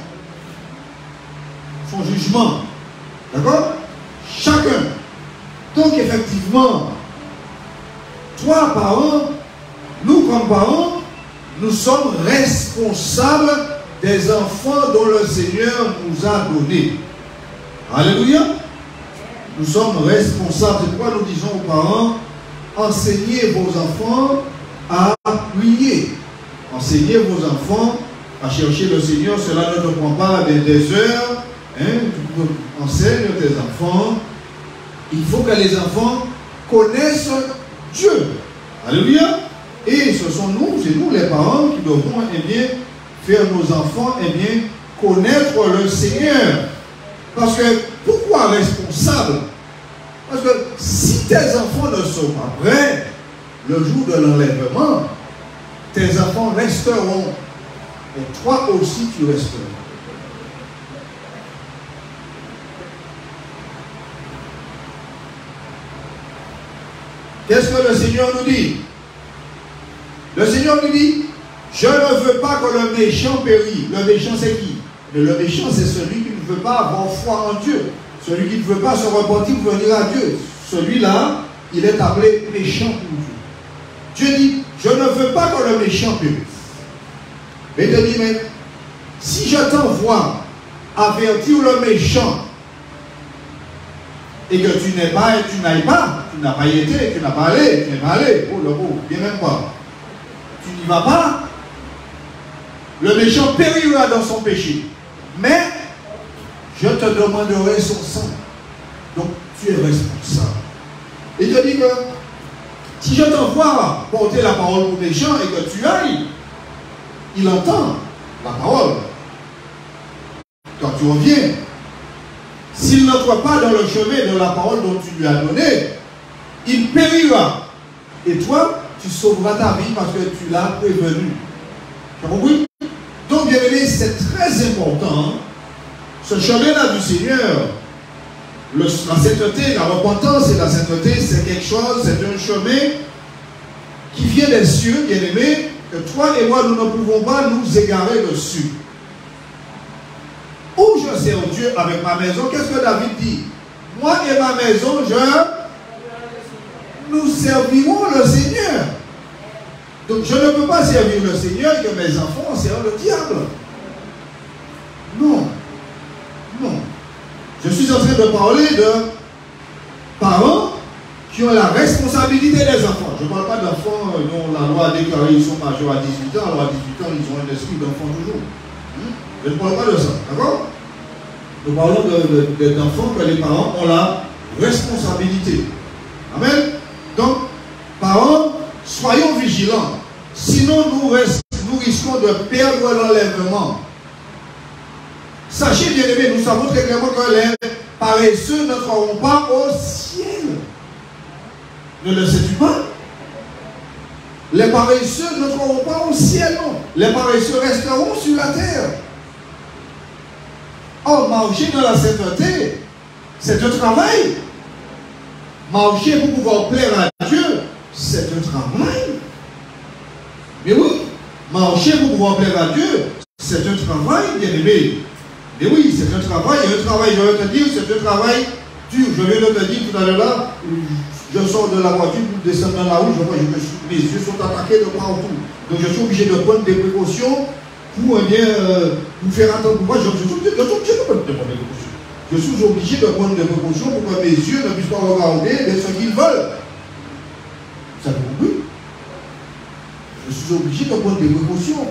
son jugement. D'accord? Chacun. Donc effectivement, toi parents, nous comme parents, nous sommes responsables des enfants dont le Seigneur nous a donnés. Alléluia. Nous sommes responsables. C'est pourquoi nous disons aux parents, enseignez vos enfants à prier. Enseignez vos enfants à chercher le Seigneur. Cela ne te prend pas des heures. Hein? Tu enseignes tes enfants. Il faut que les enfants connaissent Dieu. Alléluia. Et ce sont nous, c'est nous les parents qui devrons faire nos enfants connaître le Seigneur. Parce que, pourquoi responsable? Parce que si tes enfants ne sont pas prêts, le jour de l'enlèvement, tes enfants resteront. Et toi aussi tu resteras. Qu'est-ce que le Seigneur nous dit? Le Seigneur nous dit, je ne veux pas que le méchant périsse. Le méchant c'est qui? Mais le méchant c'est celui qui ne veut pas avoir foi en Dieu. Celui qui ne veut pas se repentir pour venir à Dieu. Celui-là, il est appelé méchant pour Dieu. Dieu dit, je ne veux pas que le méchant périsse. Mais il te dit, mais si je t'envoie avertir le méchant et que tu n'ailles pas, tu n'as pas été, tu n'as pas allé, tu n'es pas allé, oh le mot, bien même pas. Tu n'y vas pas, le méchant périra dans son péché. Mais je te demanderai son sang. Donc tu es responsable. Et il te dit que si je t'envoie porter la parole au méchant et que tu ailles, il entend la parole. Quand tu reviens, s'il n'entre pas dans le chemin de la parole dont tu lui as donné, il périra. Et toi, tu sauveras ta vie parce que tu l'as prévenu. Tu as compris? Donc, bien aimé, c'est très important. Ce chemin-là du Seigneur, la sainteté, la repentance et la sainteté, c'est quelque chose, c'est un chemin qui vient des cieux, bien aimé, que toi et moi, nous ne pouvons pas nous égarer dessus. Où je sers Dieu avec ma maison, qu'est-ce que David dit? Moi et ma maison, nous servirons le Seigneur. Donc je ne peux pas servir le Seigneur et que mes enfants servent le diable. Non. Non. Je suis en train de parler qui ont la responsabilité des enfants. Je ne parle pas d'enfants dont la loi a déclaré qu'ils sont majeurs à 18 ans, alors à 18 ans, ils ont un esprit d'enfant toujours. Je ne parle pas de ça, d'accord? Nous parlons d'enfants que les parents ont la responsabilité. Amen. Donc, parents, soyons vigilants. Sinon, nous risquons de perdre l'enlèvement. Sachez, bien-aimés, nous savons très clairement que les paresseux n'entreront pas au ciel. Ne le sais-tu pas? Les paresseux n'entreront pas au ciel, non. Les paresseux resteront sur la terre. Or, marcher dans la sainteté, c'est un travail. Marcher pour pouvoir plaire à Dieu, c'est un travail. Mais oui, marcher pour pouvoir plaire à Dieu, c'est un travail, bien aimé. Mais oui, c'est un travail, et un travail, je vais te dire, c'est un travail dur. Je viens de te dire tout à l'heure là, je sors de la voiture pour descendre dans la route, je vois mes yeux sont attaqués de partout. Donc je suis obligé de prendre des précautions pour faire attendre. Moi, je suis obligé de prendre des précautions. Je suis obligé de prendre des précautions pour que mes yeux ne puissent pas regarder ce qu'ils veulent. Ça vous compris? Je suis obligé de prendre des précautions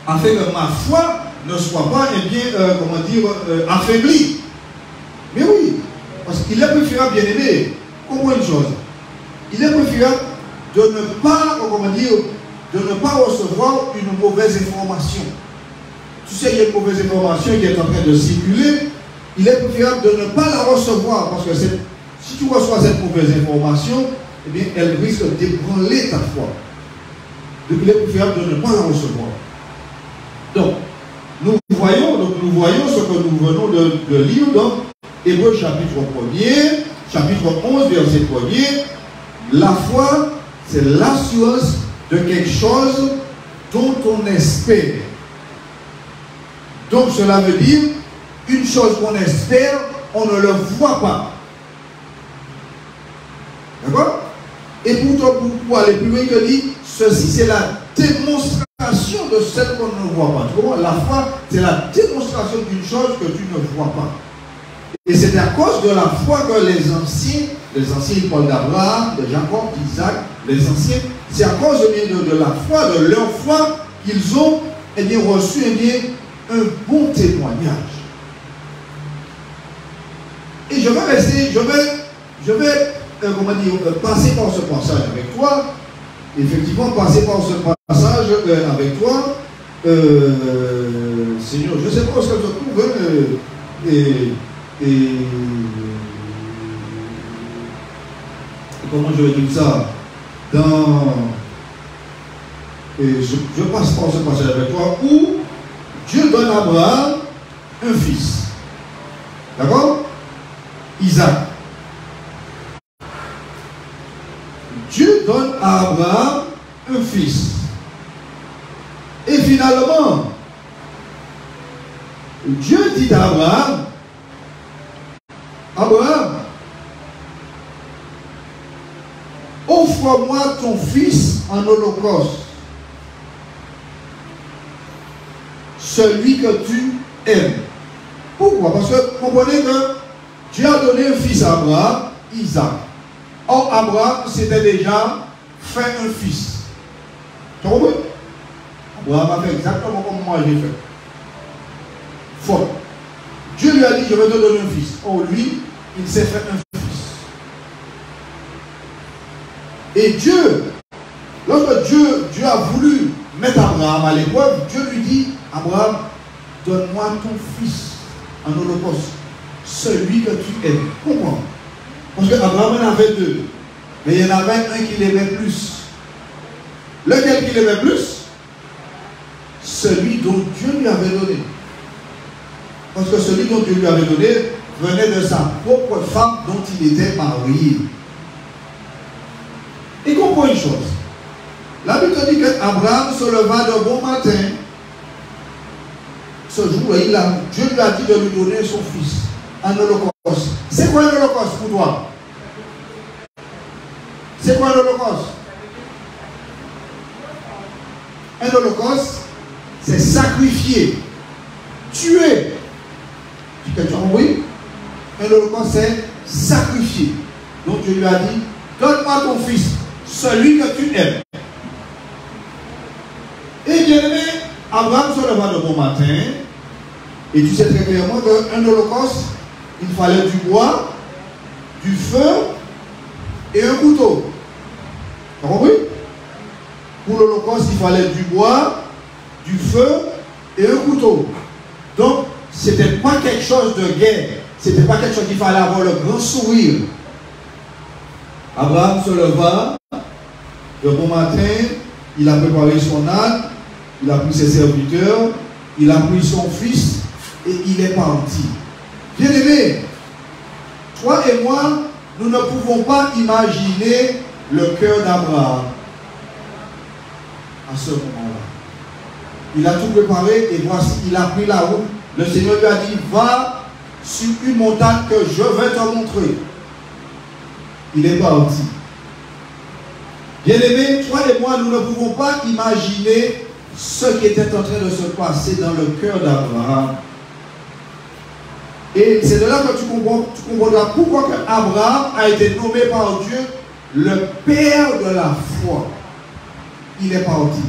afin que ma foi ne soit pas, affaiblie. Mais oui, parce qu'il est préférable, bien aimé, comprends une chose. Il est préférable de ne pas, de ne pas recevoir une mauvaise information. Tu sais, il y a une mauvaise information qui est en train de circuler. Il est préférable de ne pas la recevoir, parce que si tu reçois cette mauvaise information, eh bien, elle risque d'ébranler ta foi. Donc, il est préférable de ne pas la recevoir. Donc, nous voyons ce que nous venons de lire dans Hébreux chapitre 1er, chapitre 11, verset 1er. La foi, c'est l'assurance de quelque chose dont on espère. Donc, cela veut dire, une chose qu'on espère, on ne le voit pas. D'accord? Et pour aller plus loin, il dit, ceci c'est la démonstration de celle qu'on ne voit pas. Tu vois, la foi, c'est la démonstration d'une chose que tu ne vois pas. Et c'est à cause de la foi que les anciens, ils parlent d'Abraham, de Jacob, d'Isaac, les anciens, c'est à cause de la foi, de leur foi, qu'ils ont reçu un bon témoignage. Et je vais passer par ce passage avec toi. Effectivement, passer par ce passage avec toi. Seigneur, je ne sais pas ce que je trouve. Comment je vais dire ça? Je passe par ce passage avec toi où Dieu donne à Abraham un fils. D'accord? Isaac. Dieu donne à Abraham un fils. Et finalement, Dieu dit à Abraham, Abraham, offre-moi ton fils en holocauste, celui que tu aimes. Pourquoi? Parce que comprenez que Dieu a donné un fils à Abraham, Isaac. Or, Abraham s'était déjà fait un fils. Tu comprends? Abraham a fait exactement comme moi j'ai fait. Fort. Dieu lui a dit, je vais te donner un fils. Or, lui, il s'est fait un fils. Et Dieu, lorsque Dieu a voulu mettre Abraham à l'épreuve, Dieu lui dit, Abraham, donne-moi ton fils en holocauste, celui que tu aimes. Pourquoi? Parce qu'Abraham en avait deux. Mais il y en avait un qui l'aimait plus. Lequel qui l'aimait plus? Celui dont Dieu lui avait donné. Parce que celui dont Dieu lui avait donné venait de sa propre femme dont il était marié. Et comprends une chose. La Bible dit qu'Abraham se leva de bon matin. Ce jour-là, Dieu lui a dit de lui donner son fils en holocauste. C'est quoi un holocauste pour toi? C'est quoi un holocauste? Un holocauste, c'est sacrifier, tuer. Tu as compris? Un holocauste, c'est sacrifier. Donc Dieu lui a dit, donne-moi ton fils, celui que tu aimes. Et bien aimé, Abraham se leva de bon matin, et tu sais très clairement qu'un holocauste, il fallait du bois, du feu et un couteau. Tu as compris? Pour l'holocauste, il fallait du bois, du feu et un couteau. Donc, ce n'était pas quelque chose de guerre. Ce n'était pas quelque chose qu'il fallait avoir le grand sourire. Abraham se leva de bon matin, il a préparé son âne, il a pris ses serviteurs, il a pris son fils et il est parti. Bien aimé, toi et moi, nous ne pouvons pas imaginer le cœur d'Abraham à ce moment-là. Il a tout préparé et voici, il a pris la route. Le Seigneur lui a dit, va sur une montagne que je vais te montrer. Il est parti. Bien aimé, toi et moi, nous ne pouvons pas imaginer ce qui était en train de se passer dans le cœur d'Abraham. Et c'est de là que tu comprendras pourquoi Abraham a été nommé par Dieu le père de la foi. Il est parti.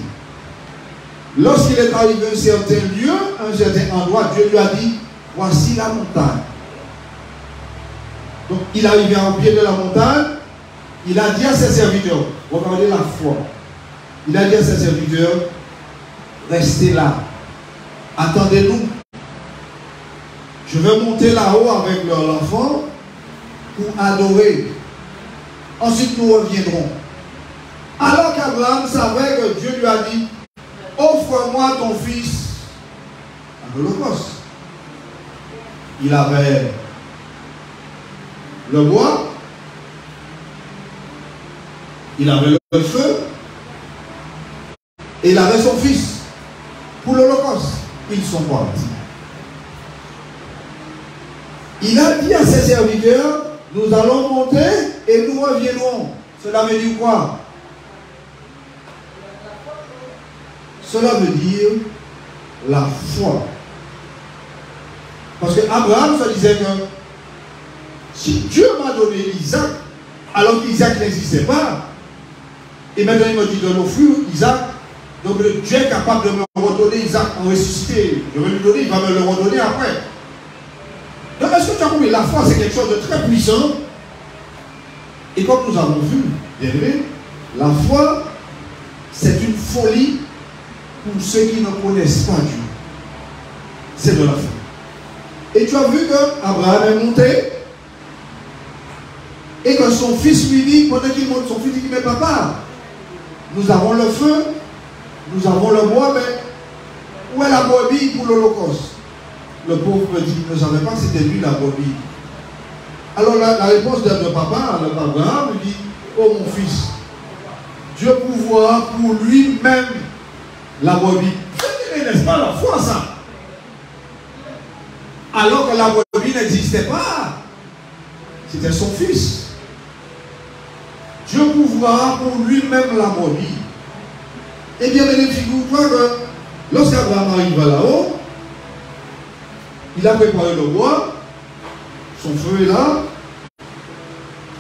Lorsqu'il est arrivé à un certain lieu, un certain endroit, Dieu lui a dit, voici la montagne. Donc il est arrivé au pied de la montagne, il a dit à ses serviteurs, regardez la foi. Il a dit à ses serviteurs, restez là, attendez-nous. Je vais monter là-haut avec leur enfant pour adorer. Ensuite, nous reviendrons. Alors qu'Abraham savait que Dieu lui a dit, offre-moi ton fils à l'holocauste. Il avait le bois, il avait le feu, et il avait son fils pour l'holocauste. Ils sont partis. Il a dit à ses serviteurs, nous allons monter et nous reviendrons. Cela veut dire quoi? Cela veut dire la foi. Parce que Abraham se disait que si Dieu m'a donné Isaac, alors qu'Isaac n'existait pas, et maintenant il me dit de l'offrir Isaac, donc Dieu est capable de me redonner Isaac en ressuscité. Je vais lui donner, il va me le redonner après. Donc est-ce que tu as compris? La foi c'est quelque chose de très puissant. Et comme nous avons vu, bien aimé, la foi c'est une folie pour ceux qui ne connaissent pas Dieu. C'est de la foi. Et tu as vu qu'Abraham est monté et que son fils lui dit, pendant qu'il monte, son fils dit, mais papa, nous avons le feu, nous avons le bois, mais où est la brebis pour l'holocauste? Le pauvre me dit, il ne savait pas que c'était lui la brebis. Alors la réponse de papa, Abraham, lui dit, oh mon fils, Dieu pourvoira pour lui-même la brebis. N'est-ce pas la foi ça? Alors que la brebis n'existait pas. C'était son fils. Dieu pourvoira pour lui-même la brebis. Eh bien, figure-toi que lorsqu'Abraham arrive là-haut, il a préparé le bois, son feu est là,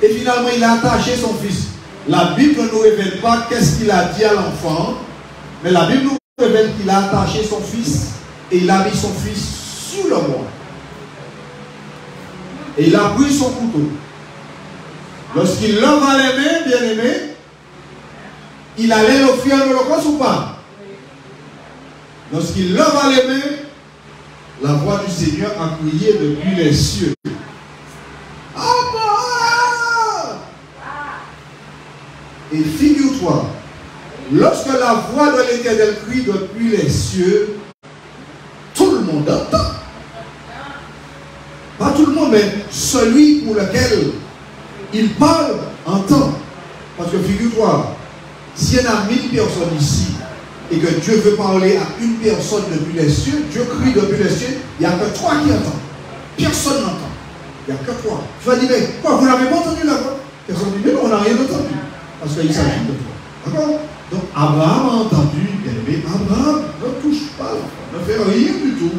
et finalement il a attaché son fils. La Bible ne nous révèle pas qu'est-ce qu'il a dit à l'enfant, mais la Bible nous révèle qu'il a attaché son fils et il a mis son fils sur le bois. Et il a pris son couteau. Lorsqu'il leva les mains, bien aimé, il allait l'offrir à l'holocauste ou pas? Lorsqu'il leva les mains, la voix du Seigneur a crié depuis les cieux. Abraham! Et figure-toi, lorsque la voix de l'Éternel crie depuis les cieux, tout le monde entend. Pas tout le monde, mais celui pour lequel il parle entend. Parce que figure-toi, s'il y en a 1000 personnes ici, et que Dieu veut parler à une personne depuis les cieux, Dieu crie depuis les cieux, il n'y a que toi qui entends. Personne n'entend. Il n'y a que toi. Tu vas dire, mais quoi, vous n'avez pas entendu la voix? Personne dit, mais non, on n'a rien entendu. Parce qu'il s'agit de toi. D'accord? Donc Abraham a entendu, bien aimé, Abraham, ne touche pas l'enfant, ne fais rien du tout.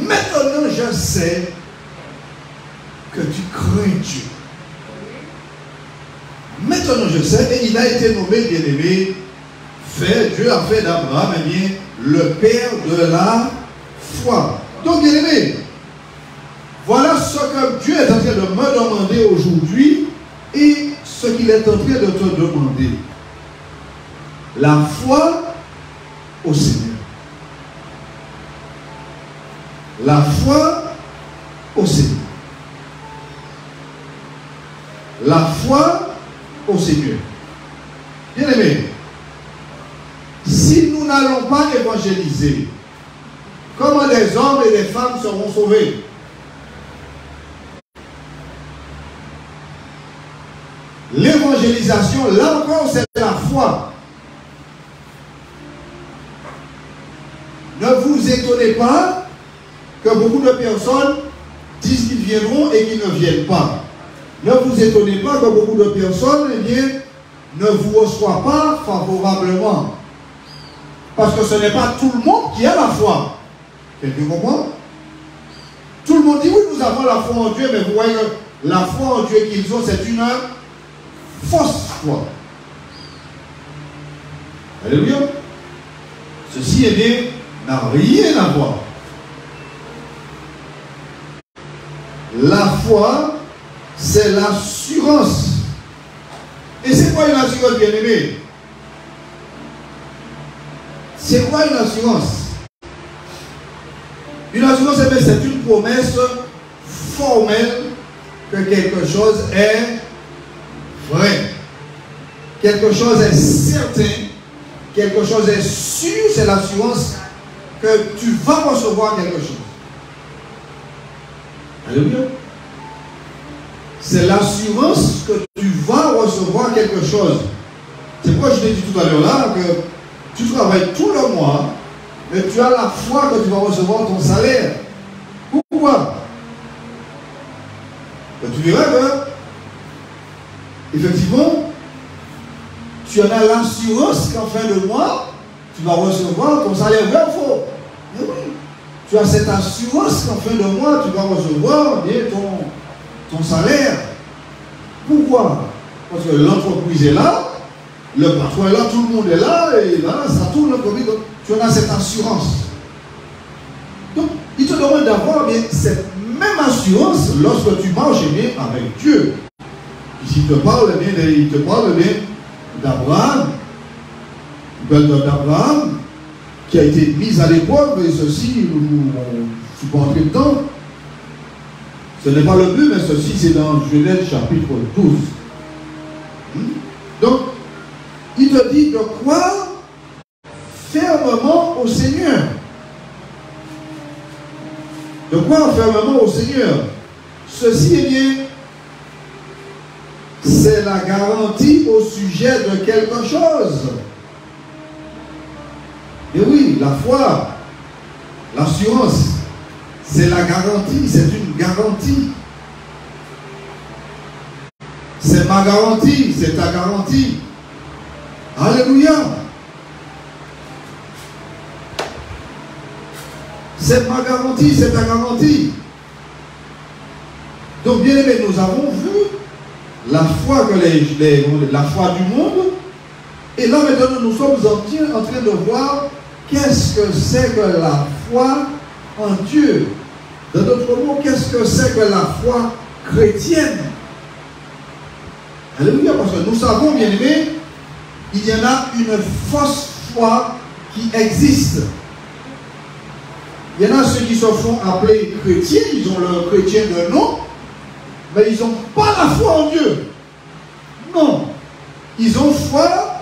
Maintenant, je sais que tu crains Dieu. Maintenant je sais, et il a été nommé bien-aimé, Dieu a fait d'Abraham, eh bien, le père de la foi. Donc bien-aimé, voilà ce que Dieu est en train de me demander aujourd'hui et ce qu'il est en train de te demander. La foi au Seigneur. La foi au Seigneur. La foi au Seigneur. Bien-aimé, si nous n'allons pas évangéliser, comment des hommes et des femmes seront sauvés? L'évangélisation, là encore, c'est la foi. Ne vous étonnez pas que beaucoup de personnes disent qu'ils viendront et qu'ils ne viennent pas. Ne vous étonnez pas que beaucoup de personnes, eh bien, ne vous reçoivent pas favorablement. Parce que ce n'est pas tout le monde qui a la foi. Quelqu'un comprend? Tout le monde dit oui, nous avons la foi en Dieu, mais vous voyez que la foi en Dieu qu'ils ont, c'est une fausse foi. Alléluia. Ceci, eh bien, n'a rien à voir. La foi, c'est l'assurance. Et c'est quoi une assurance, bien-aimé? C'est quoi une assurance? Une assurance, eh bien, c'est une promesse formelle que quelque chose est vrai. Quelque chose est certain. Quelque chose est sûr. C'est l'assurance que tu vas recevoir quelque chose. Alléluia. C'est l'assurance que tu vas recevoir quelque chose. C'est pourquoi je t'ai dit tout à l'heure là que tu travailles tout le mois, mais tu as la foi que tu vas recevoir ton salaire. Pourquoi? Tu verras que, effectivement, tu en as l'assurance qu'en fin de mois, tu vas recevoir ton salaire. Vrai ou faux? Mais oui. Tu as cette assurance qu'en fin de mois, tu vas recevoir bien ton salaire. Pourquoi? Parce que l'entreprise est là, le patron est là, tout le monde est là, et là, ça tourne comme ça. Donc, tu en as cette assurance. Donc, il te demande d'avoir bien cette même assurance lorsque tu marches bien avec Dieu. Ici, il te parle bien d'Abraham, d'Abraham, qui a été mis à l'épreuve, et ceci, je ne suis pas entré dedans. Ce n'est pas le but, mais ceci, c'est dans Genèse chapitre 12. Donc, il te dit de croire fermement au Seigneur. De croire fermement au Seigneur. Ceci, eh bien, c'est la garantie au sujet de quelque chose. Et oui, la foi, l'assurance, c'est la garantie, c'est une garantie. C'est ma garantie, c'est ta garantie. Alléluia. C'est ma garantie, c'est ta garantie. Donc, bien aimé, nous avons vu la foi la foi du monde. Et là, maintenant, nous sommes en train de voir qu'est-ce que c'est que la foi en Dieu. Dans d'autres mots, qu'est-ce que c'est que la foi chrétienne? Alléluia, parce que nous savons, bien aimé, il y en a une fausse foi qui existe. Il y en a ceux qui se font appeler chrétiens, ils ont le chrétien de nom, mais ils n'ont pas la foi en Dieu. Non. Ils ont foi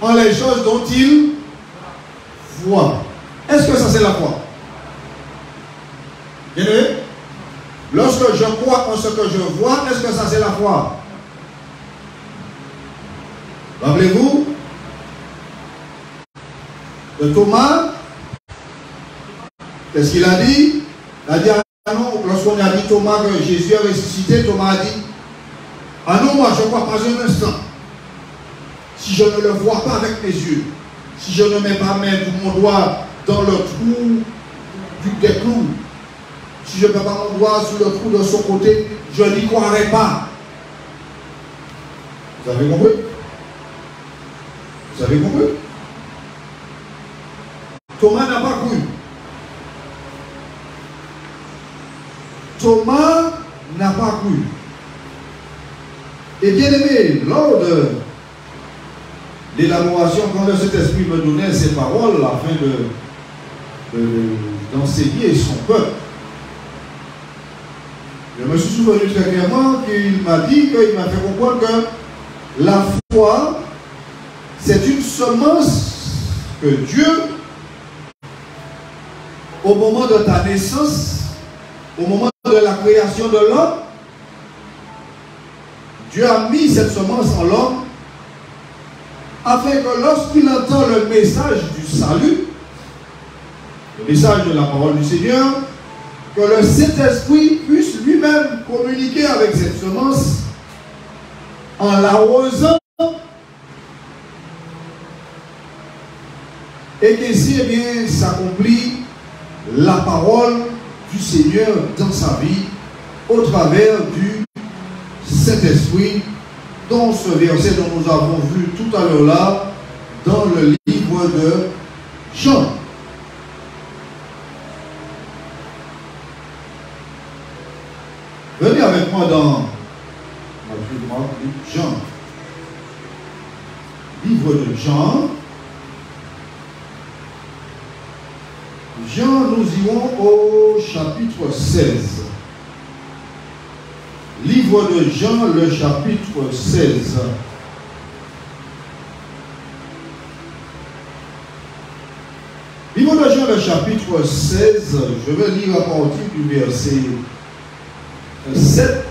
en les choses dont ils voient. Est-ce que ça c'est la foi? Bien aimé? Lorsque je crois en ce que je vois, est-ce que ça c'est la foi? Rappelez-vous de Thomas. Qu'est-ce qu'il a dit? Il a dit, ah non, lorsqu'on a dit Thomas que Jésus a ressuscité, Thomas a dit, ah non, moi je ne crois pas un instant. Si je ne le vois pas avec mes yeux, si je ne mets pas mon doigt dans le trou des clous, si je ne mets pas mon doigt sur le trou de son côté, je n'y croirai pas. Vous avez compris? Vous avez compris? Thomas n'a pas cru. Thomas n'a pas cru. Et bien aimé, lors de l'élaboration, quand le Saint-Esprit me donnait ces paroles afin d'enseigner son peuple, je me suis souvenu très clairement qu'il m'a dit, qu'il m'a fait comprendre que la foi, c'est une semence que Dieu, au moment de ta naissance, au moment de la création de l'homme, Dieu a mis cette semence en l'homme afin que lorsqu'il entend le message du salut, le message de la parole du Seigneur, que le Saint-Esprit puisse lui-même communiquer avec cette semence en l'arrosant et qu'ainsi s'accomplit la parole du Seigneur dans sa vie au travers du Saint-Esprit, dans ce verset dont nous avons vu tout à l'heure là dans le livre de Jean. Venez avec moi dans Jean. Livre de Jean. Jean, nous irons au chapitre 16. Livre de Jean, le chapitre 16. Livre de Jean, le chapitre 16, je vais lire à partir du verset 7,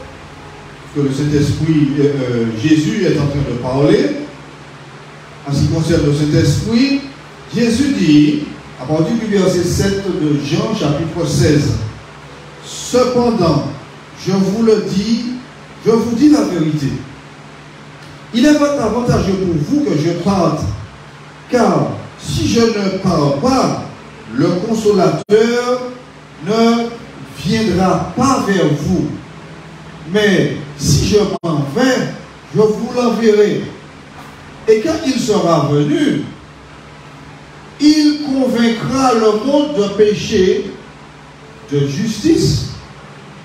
que le Saint-Esprit, Jésus est en train de parler. En ce qui concerne le Saint-Esprit, Jésus dit, à partir du verset 7 de Jean, chapitre 16, « Cependant, je vous dis la vérité. Il est avantageux pour vous que je parte, car si je ne pars pas, le Consolateur ne viendra pas vers vous. Mais si je m'en vais, je vous l'enverrai. Et quand il sera venu, il convaincra le monde de péché, de justice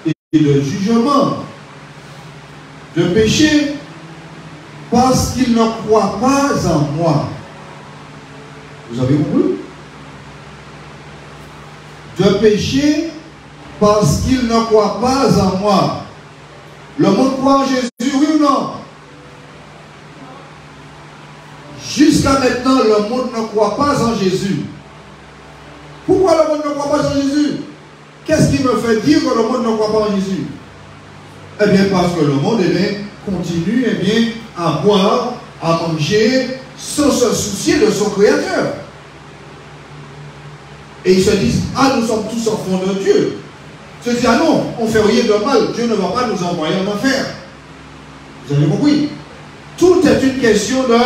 et de jugement. De péché parce qu'il ne croit pas en moi. » Vous avez compris? De péché parce qu'il ne croit pas en moi. Le monde croit en Jésus, oui ou non? Jusqu'à maintenant, le monde ne croit pas en Jésus. Pourquoi le monde ne croit pas en Jésus? Qu'est-ce qui me fait dire que le monde ne croit pas en Jésus? Eh bien, parce que le monde continue à boire, à manger, sans se soucier de son Créateur. Et ils se disent, ah, nous sommes tous enfants de Dieu. Ils se disent, ah non, on ne fait rien de mal, Dieu ne va pas nous envoyer en enfer. Vous avez compris? Tout est une question de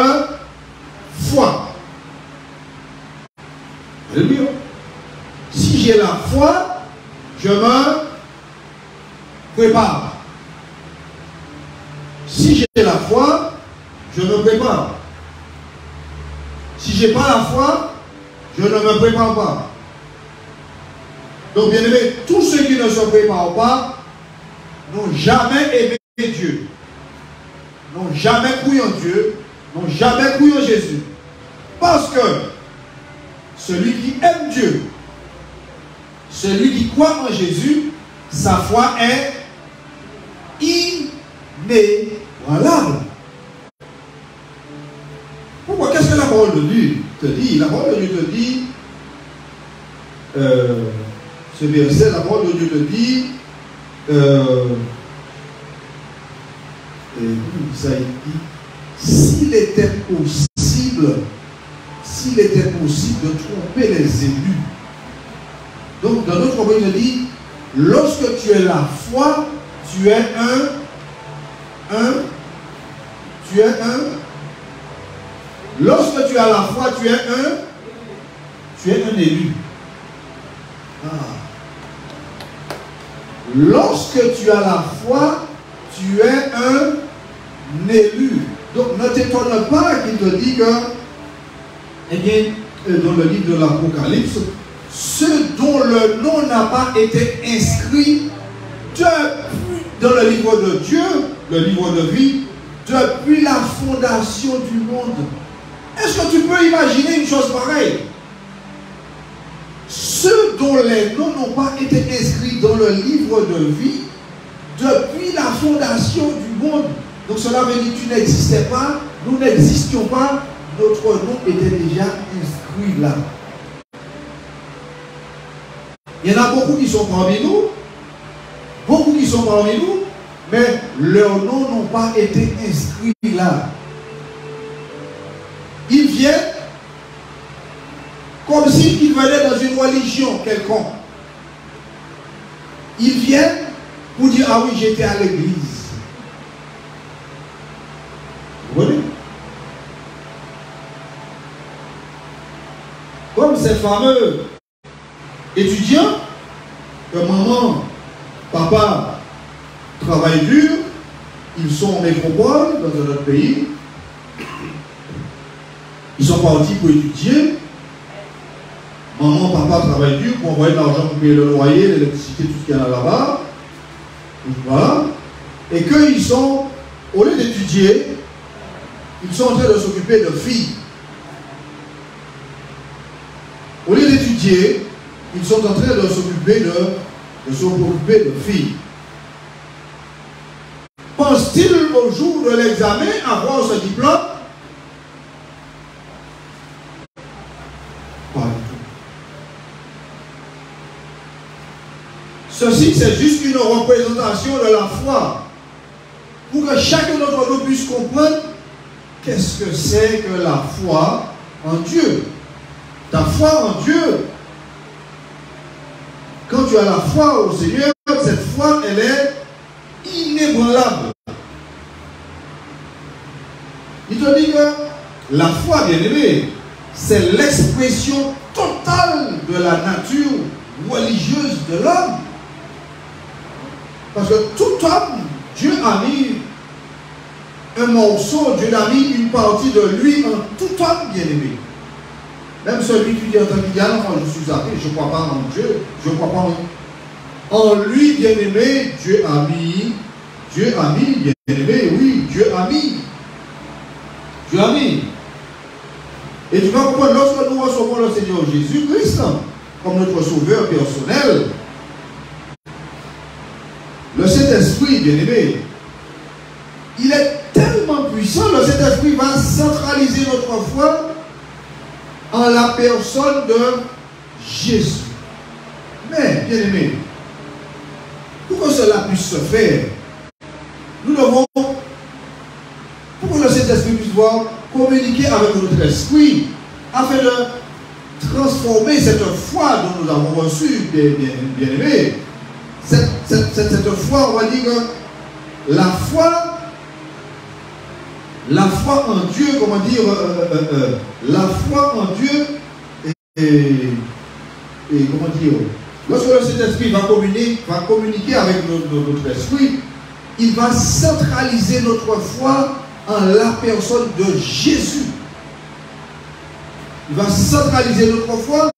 foi. Alléluia. Si j'ai la foi, je me prépare. Si j'ai la foi, je me prépare. Si je n'ai pas la foi, je ne me prépare pas. Donc, bien aimé, tous ceux qui ne se préparent pas n'ont jamais aimé Dieu, n'ont jamais cru en Dieu, n'ont jamais cru en Jésus. Parce que celui qui aime Dieu, celui qui croit en Jésus, sa foi est inébranlable. Pourquoi? Qu'est-ce que la parole de Dieu te dit? La parole de Dieu te dit, ce verset, la parole de Dieu te dit, ça dit, s'il était possible de tromper les élus. Donc, dans notre propos, il dit, lorsque tu es la foi, tu es lorsque tu as la foi, tu es un élu. Ah. Lorsque tu as la foi, tu es un élu. Donc ne t'étonne pas qu'il te dit que, eh bien, dans le livre de l'Apocalypse, ceux dont le nom n'a pas été inscrit dans le livre de Dieu, le livre de vie, depuis la fondation du monde. Est-ce que tu peux imaginer une chose pareille? Ceux dont les noms n'ont pas été inscrits dans le livre de vie depuis la fondation du monde. Donc cela veut dire que tu n'existais pas, nous n'existions pas, notre nom était déjà inscrit là. Il y en a beaucoup qui sont parmi nous, mais leurs noms n'ont pas été inscrits là. Ils viennent comme s'ils venaient dans une religion quelconque. Ils viennent pour dire, ah oui, j'étais à l'église. Vous voyez? Comme ces fameux étudiants que maman, papa travaillent dur, ils sont en métropole dans un autre pays, ils sont partis pour étudier, maman, papa travaillent dur pour envoyer de l'argent pour payer le loyer, l'électricité, tout ce qu'il y a là-bas, voilà, et qu'ils sont, au lieu d'étudier, ils sont en train de s'occuper de filles. Au lieu d'étudier, ils sont en train de s'occuper de filles. Pense-t-il au jour de l'examen avoir ce diplôme? Pas du tout. Ceci, c'est juste une représentation de la foi. Pour que chacun d'entre nous puisse comprendre qu'est-ce que c'est que la foi en Dieu. Ta foi en Dieu. Quand tu as la foi au Seigneur, cette foi, elle est inébranlable. Il te dit que la foi, bien aimé, c'est l'expression totale de la nature religieuse de l'homme. Parce que tout homme, Dieu a mis un morceau, Dieu a mis une partie de lui en tout homme, bien aimé. Même celui qui dit en tant qu'il dit, ah non, je suis athée, je ne crois pas en Dieu, je ne crois pas en lui, bien aimé, Dieu a mis, bien aimé, oui, Dieu a mis. Et tu vas comprendre, lorsque nous recevons le Seigneur Jésus-Christ comme notre sauveur personnel, le Saint-Esprit, bien aimé, il est tellement puissant, le Saint-Esprit va centraliser notre foi en la personne de Jésus. Mais, bien aimé, pour que cela puisse se faire, nous devons, pour que le Saint-Esprit puisse pouvoir communiquer avec notre esprit, afin de transformer cette foi dont nous avons reçu, bien aimé. Cette foi, on va dire que la foi en Dieu, comment dire, la foi en Dieu, et comment dire, lorsque le Saint-Esprit va communiquer avec notre esprit, il va centraliser notre foi en la personne de Jésus. Il va centraliser notre foi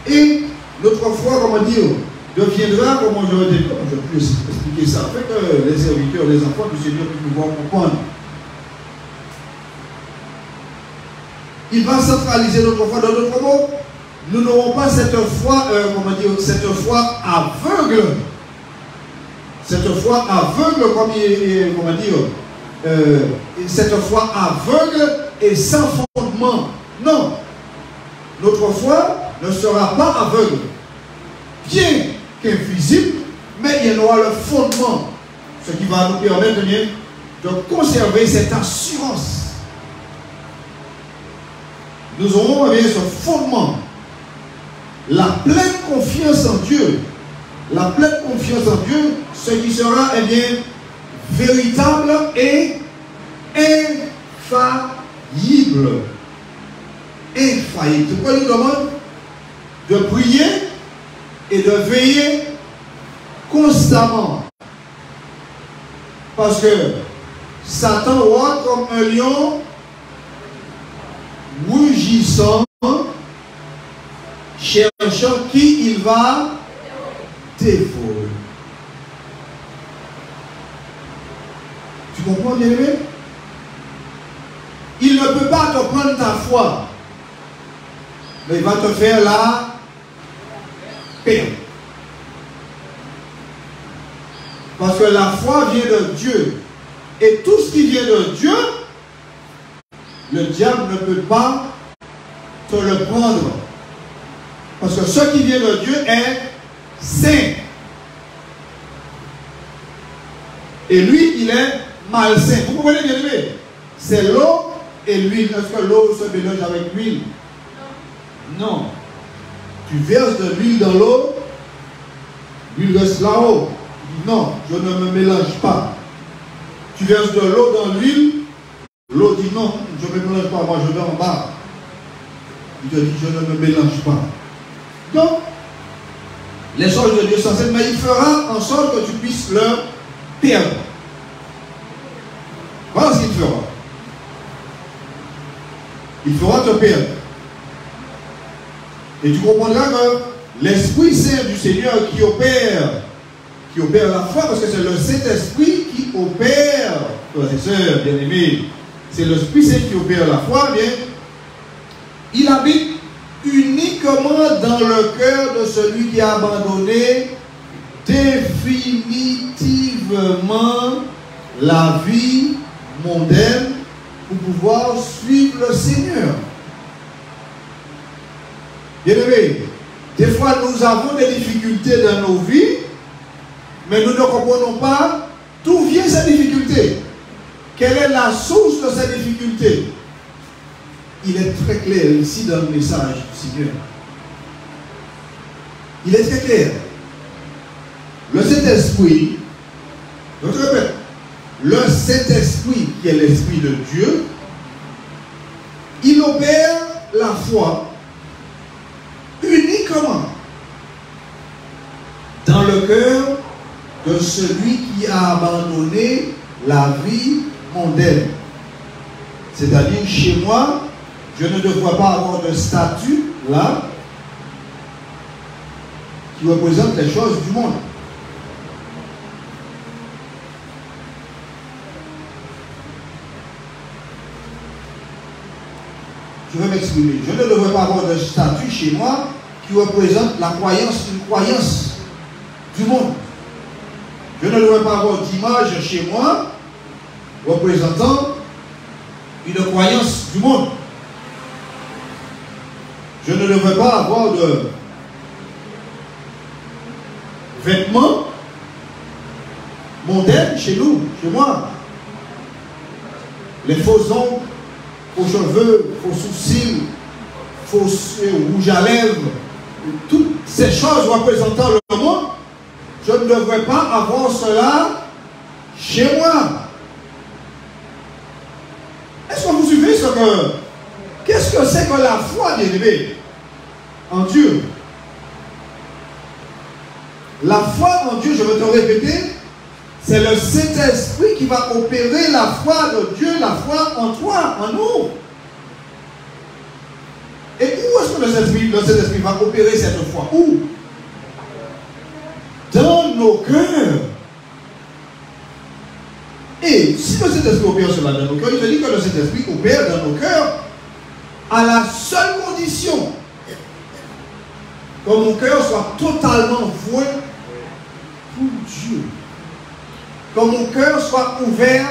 et notre foi, comment dire, deviendra, comment je peux expliquer ça, afin que les serviteurs, les enfants du Seigneur puissent pouvoir comprendre. Il va centraliser notre foi. Dans d'autres mots, nous n'aurons pas cette foi, comment dire, cette foi aveugle. Cette foi aveugle, comment dire, cette foi aveugle et sans fondement. Non. Notre foi ne sera pas aveugle. Bien qu'invisible, mais il y aura le fondement. Ce qui va nous permettre de conserver cette assurance. Nous aurons bien ce fondement. La pleine confiance en Dieu. La pleine confiance en Dieu, ce qui sera, eh bien, véritable et infaillible. Infaillible. C'est pourquoi il nous demande de prier et de veiller constamment. Parce que Satan rôde comme un lion rugissant, cherchant qui il va dévorer. Tu comprends, bien-aimé? Il ne peut pas te prendre ta foi, mais il va te faire la perdre. Parce que la foi vient de Dieu. Et tout ce qui vient de Dieu, le diable ne peut pas te le prendre. Parce que ce qui vient de Dieu est saint. Et lui, il est malsain. Vous comprenez bien, aimé? C'est l'eau et l'huile. Est-ce que l'eau se mélange avec l'huile? Non. Tu verses de l'huile dans l'eau, l'huile reste là-haut. Non, je ne me mélange pas. Tu verses de l'eau dans l'huile, l'eau dit non, je ne me mélange pas, moi je vais en bas. Il te dit je ne me mélange pas. Donc, les choses de Dieu sont saintes, mais il fera en sorte que tu puisses le perdre. Voilà ce qu'il fera. Il fera te perdre. Et tu comprendras que l'Esprit Saint du Seigneur qui opère la foi, parce que c'est le Saint-Esprit qui opère, frères et sœurs bien-aimés, c'est l'Esprit Saint qui opère la foi, bien, il habite uniquement dans le cœur de celui qui a abandonné définitivement la vie mondaine pour pouvoir suivre le Seigneur. Bien-aimés, des fois nous avons des difficultés dans nos vies, mais nous ne comprenons pas d'où vient cette difficulté. Quelle est la source de cette difficulté? Il est très clair ici dans le message du Seigneur. Il est très clair. Le Saint-Esprit, je te répète, le Saint-Esprit qui est l'Esprit de Dieu, il opère la foi uniquement dans le cœur de celui qui a abandonné la vie mondaine. C'est-à-dire, chez moi, je ne devrais pas avoir de statut là qui représente les choses du monde. Je vais m'exprimer. Je ne devrais pas avoir de statut chez moi qui représente la croyance, une croyance du monde. Je ne devrais pas avoir d'image chez moi représentant une croyance du monde. Je ne devrais pas avoir de vêtements mondains chez nous, chez moi. Les faux ongles, faux cheveux, faux sourcils, faux rouge à lèvres, toutes ces choses représentant le monde, je ne devrais pas avoir cela chez moi. Est-ce que vous suivez ce que... Qu'est-ce que c'est que la foi, bien-aimé, en Dieu? La foi en Dieu, je vais te répéter, c'est le Saint-Esprit qui va opérer la foi de Dieu, la foi en toi, en nous. Et où est-ce que le Saint-Esprit va opérer cette foi? Où? Dans nos cœurs. Et si le Saint-Esprit opère cela dans nos cœurs, il te dit que le Saint-Esprit opère dans nos cœurs à la seule condition que mon cœur soit totalement voué pour Dieu. Que mon cœur soit ouvert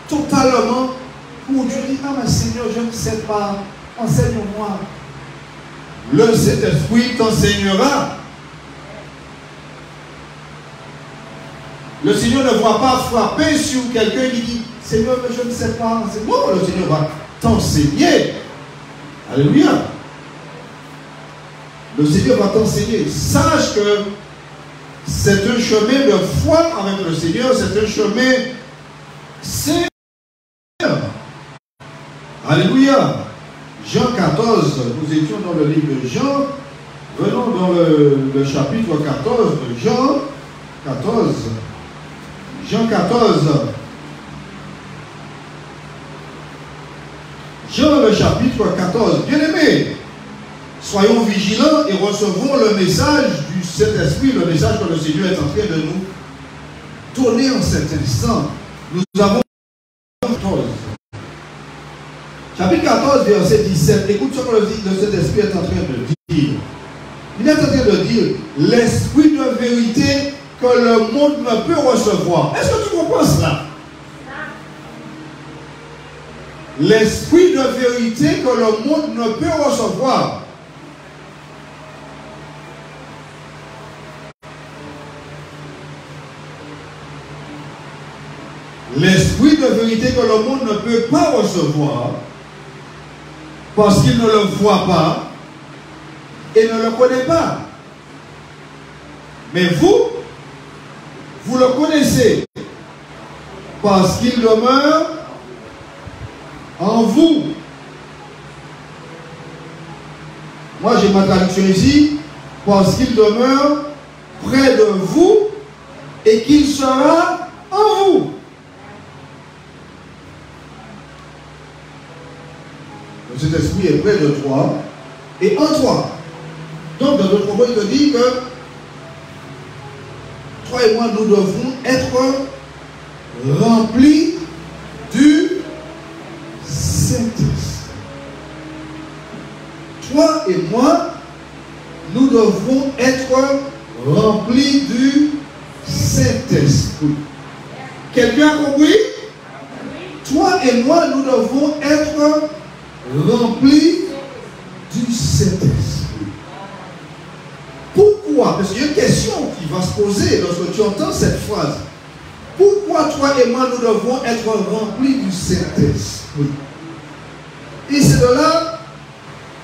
totalement pour Dieu. Dit, ah mais Seigneur, je ne sais pas, enseigne-moi. Le Saint-Esprit t'enseignera. Le Seigneur ne va pas frapper sur quelqu'un qui dit, Seigneur, mais je ne sais pas. Non, le Seigneur va t'enseigner. Alléluia. Le Seigneur va t'enseigner. Sache que c'est un chemin de foi avec le Seigneur, c'est un chemin saint. Alléluia. Jean 14, nous étions dans le livre de Jean, venons dans le chapitre 14 de Jean 14. Jean 14. Jean le chapitre 14. Bien-aimés, soyons vigilants et recevons le message du Saint-Esprit, le message que le Seigneur est en train de nous donner en cet instant. Nous avons 14. Chapitre 14, verset 17. Écoute ce que le Saint-Esprit est en train de dire. Il est en train de dire l'esprit de vérité que le monde ne peut recevoir. Est-ce que tu comprends cela? L'esprit de vérité que le monde ne peut recevoir. L'esprit de vérité que le monde ne peut pas recevoir parce qu'il ne le voit pas et ne le connaît pas. Mais vous le connaissez parce qu'il demeure en vous. Moi j'ai ma traduction ici, parce qu'il demeure près de vous et qu'il sera en vous. Cet esprit est près de toi et en toi. Donc, dans d'autres mots, il te dit que toi et moi, nous devons être remplis du Saint-Esprit. Toi et moi, nous devons être remplis du Saint-Esprit. Quelqu'un a compris? Toi et moi, nous devons être rempli du Saint-Esprit. Pourquoi? Parce qu'il y a une question qui va se poser lorsque tu entends cette phrase. Pourquoi toi et moi nous devons être remplis du Saint-Esprit? Et c'est de là,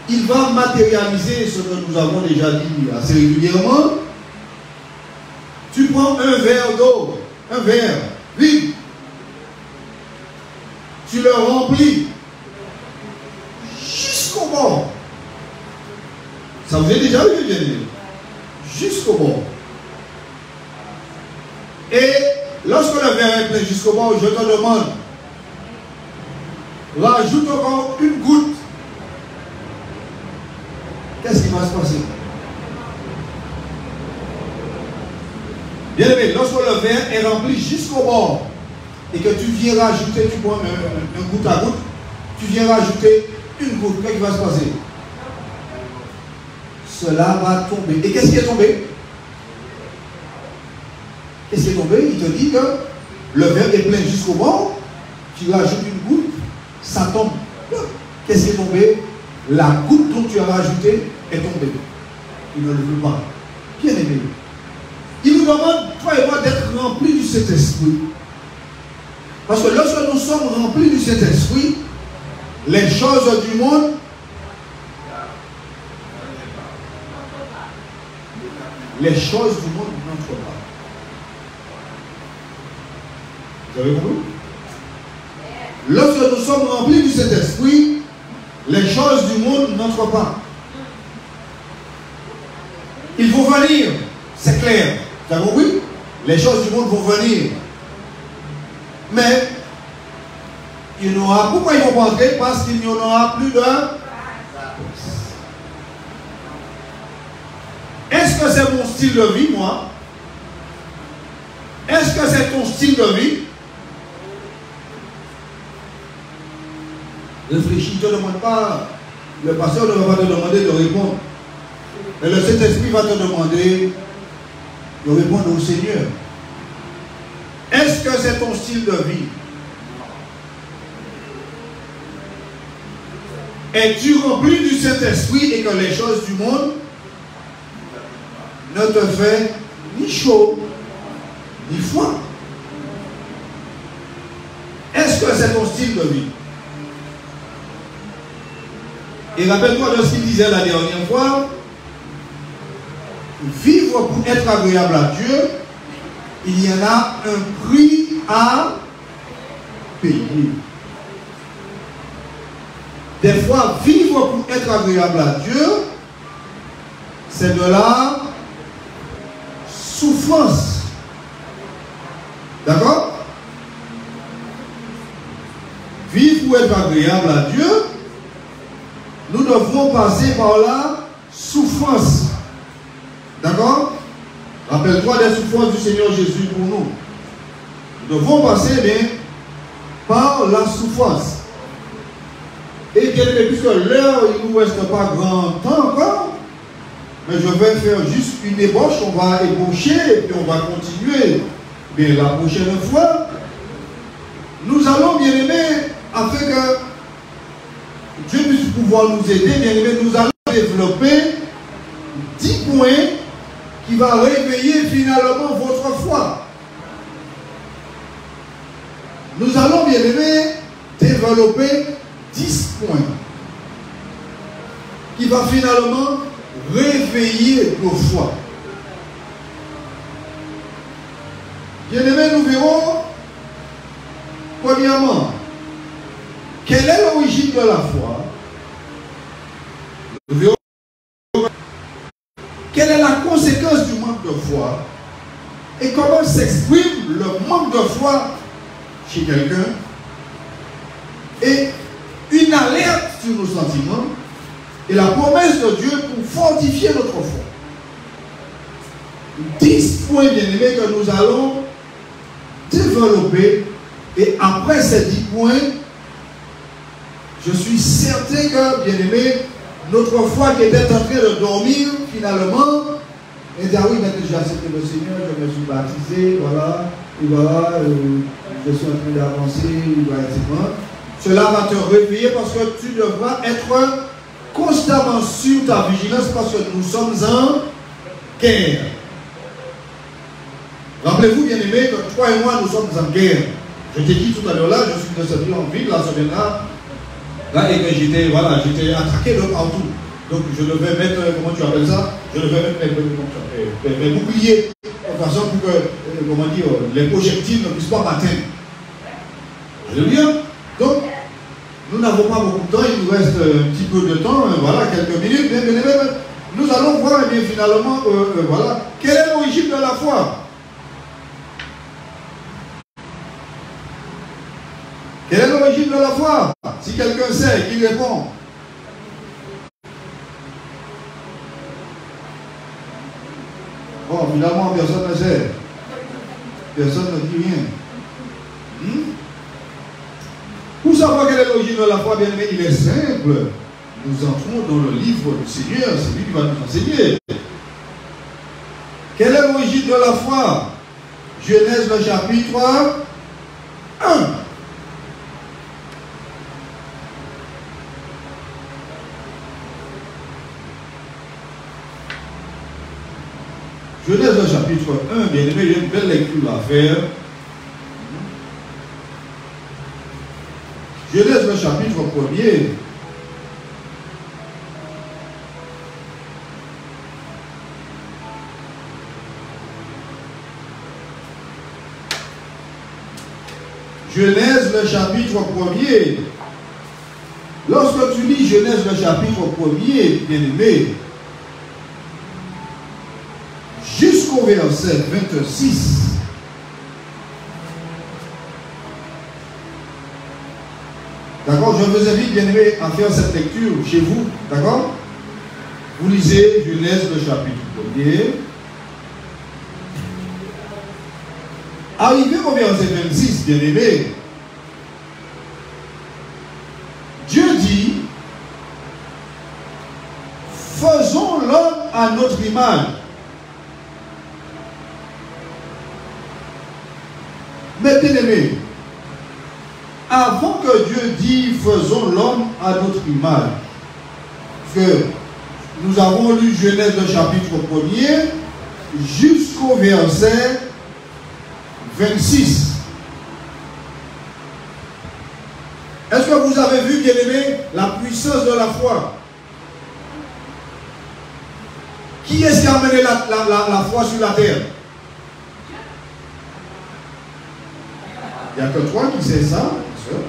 il va matérialiser ce que nous avons déjà dit assez régulièrement. Tu prends un verre d'eau, un verre vide, tu le remplis jusqu'au bord. Ça vous est déjà arrivé, bien aimé? Jusqu'au bord. Et lorsque le verre est plein jusqu'au bord, je te demande, rajoute encore une goutte. Qu'est-ce qui va se passer? Bien aimé, lorsque le verre est rempli jusqu'au bord et que tu viens rajouter, tu prends un goutte à goutte, tu viens rajouter une goutte, qu'est-ce qui va se passer? Cela va tomber. Et qu'est-ce qui est tombé? Qu'est-ce qui est tombé? Il te dit que le verre est plein jusqu'au bord, tu rajoutes une goutte, ça tombe. Qu'est-ce qui est tombé? La goutte dont tu as rajouté est tombée. Il ne le veut pas. Bien aimé. Il nous demande, toi et moi, d'être remplis du Saint-Esprit. Parce que lorsque nous sommes remplis du Saint-Esprit, les choses du monde n'entrent pas. Vous avez compris? Lorsque nous sommes remplis du Saint-Esprit, les choses du monde n'entrent pas. Ils vont venir, c'est clair. Vous avez compris? Les choses du monde vont venir. Mais il n'y aura, pourquoi ils vont pas entrer? Parce qu'il n'y en aura plus de. Est-ce que c'est mon style de vie, moi? Est-ce que c'est ton style de vie? Réfléchis, ne te demande pas. Le pasteur ne va pas te demander de répondre. Mais le Saint-Esprit va te demander de répondre au Seigneur. Est-ce que c'est ton style de vie? Es-tu rempli du Saint-Esprit et que les choses du monde ne te fait ni chaud, ni froid? Est-ce que c'est ton style de vie? Et rappelle-toi de ce qu'il disait la dernière fois. Vivre pour être agréable à Dieu, il y en a un prix à payer. Des fois, vivre pour être agréable à Dieu, c'est de la souffrance. D'accord? Vivre pour être agréable à Dieu, nous devons passer par la souffrance. D'accord? Rappelle-toi des souffrances du Seigneur Jésus pour nous. Nous devons passer bien par la souffrance. Et bien aimé, puisque l'heure, il ne nous reste pas grand temps encore, mais je vais faire juste une ébauche, on va ébaucher et puis on va continuer. Mais la prochaine fois, nous allons, bien aimé, afin que Dieu puisse pouvoir nous aider, bien aimé, nous allons développer 10 points qui vont réveiller finalement votre foi. Nous allons, bien aimé, développer 10 points qui vont finalement réveiller nos foi. Bien aimé, nous verrons, premièrement, quelle est l'origine de la foi. Nous verrons quelle est la conséquence du manque de foi et comment s'exprime le manque de foi chez quelqu'un, et une alerte sur nos sentiments et la promesse de Dieu pour fortifier notre foi. 10 points bien aimés que nous allons développer, et après ces 10 points, je suis certain que, bien aimé, notre foi qui était en train de dormir, finalement, et dit, ah oui, maintenant j'ai accepté le Seigneur, je me suis baptisé, voilà, et voilà, je suis en train d'avancer, etc. Cela va te réveiller parce que tu devras être constamment sur ta vigilance parce que nous sommes en guerre. Rappelez-vous, bien aimé, que toi et moi, nous sommes en guerre. Je t'ai dit tout à l'heure là, je suis descendu en ville la semaine-là, et que j'étais attaqué de partout. Donc je devais mettre, comment tu appelles ça? Je devais mettre mes boucliers de façon pour que, comment dire, les projectiles ne puissent pas m'atteindre. Alléluia. Donc, nous n'avons pas beaucoup de temps, il nous reste un petit peu de temps, voilà, quelques minutes, mais nous allons voir, et bien finalement, voilà, quelle est l'origine de la foi? Quelle est l'origine de la foi? Si quelqu'un sait, qui répond? Bon, finalement, personne ne sait. Personne ne dit rien. Pour savoir quelle est l'origine de la foi, bien aimé, il est simple. Nous entrons dans le livre du Seigneur, c'est lui qui va nous enseigner. Quelle est l'origine de la foi? Genèse le chapitre 1. Genèse le chapitre 1, bien aimé, j'ai une belle lecture à faire. Genèse le chapitre 1er. Genèse le chapitre 1er. Lorsque tu lis Genèse le chapitre 1er, bien aimé, jusqu'au verset 26, d'accord, je vous invite, bien aimé, à faire cette lecture chez vous, d'accord? Vous lisez Genèse le chapitre 1er. Arrivé au verset 26, bien aimé, Dieu dit, faisons l'homme à notre image. Mais bien aimé, avant que Dieu dise faisons l'homme à notre image, que nous avons lu Genèse le chapitre 1er jusqu'au verset 26. Est-ce que vous avez vu, bien aimé, la puissance de la foi? Qui est-ce qui a amené la foi sur la terre? Il n'y a que toi qui sais ça, soeur.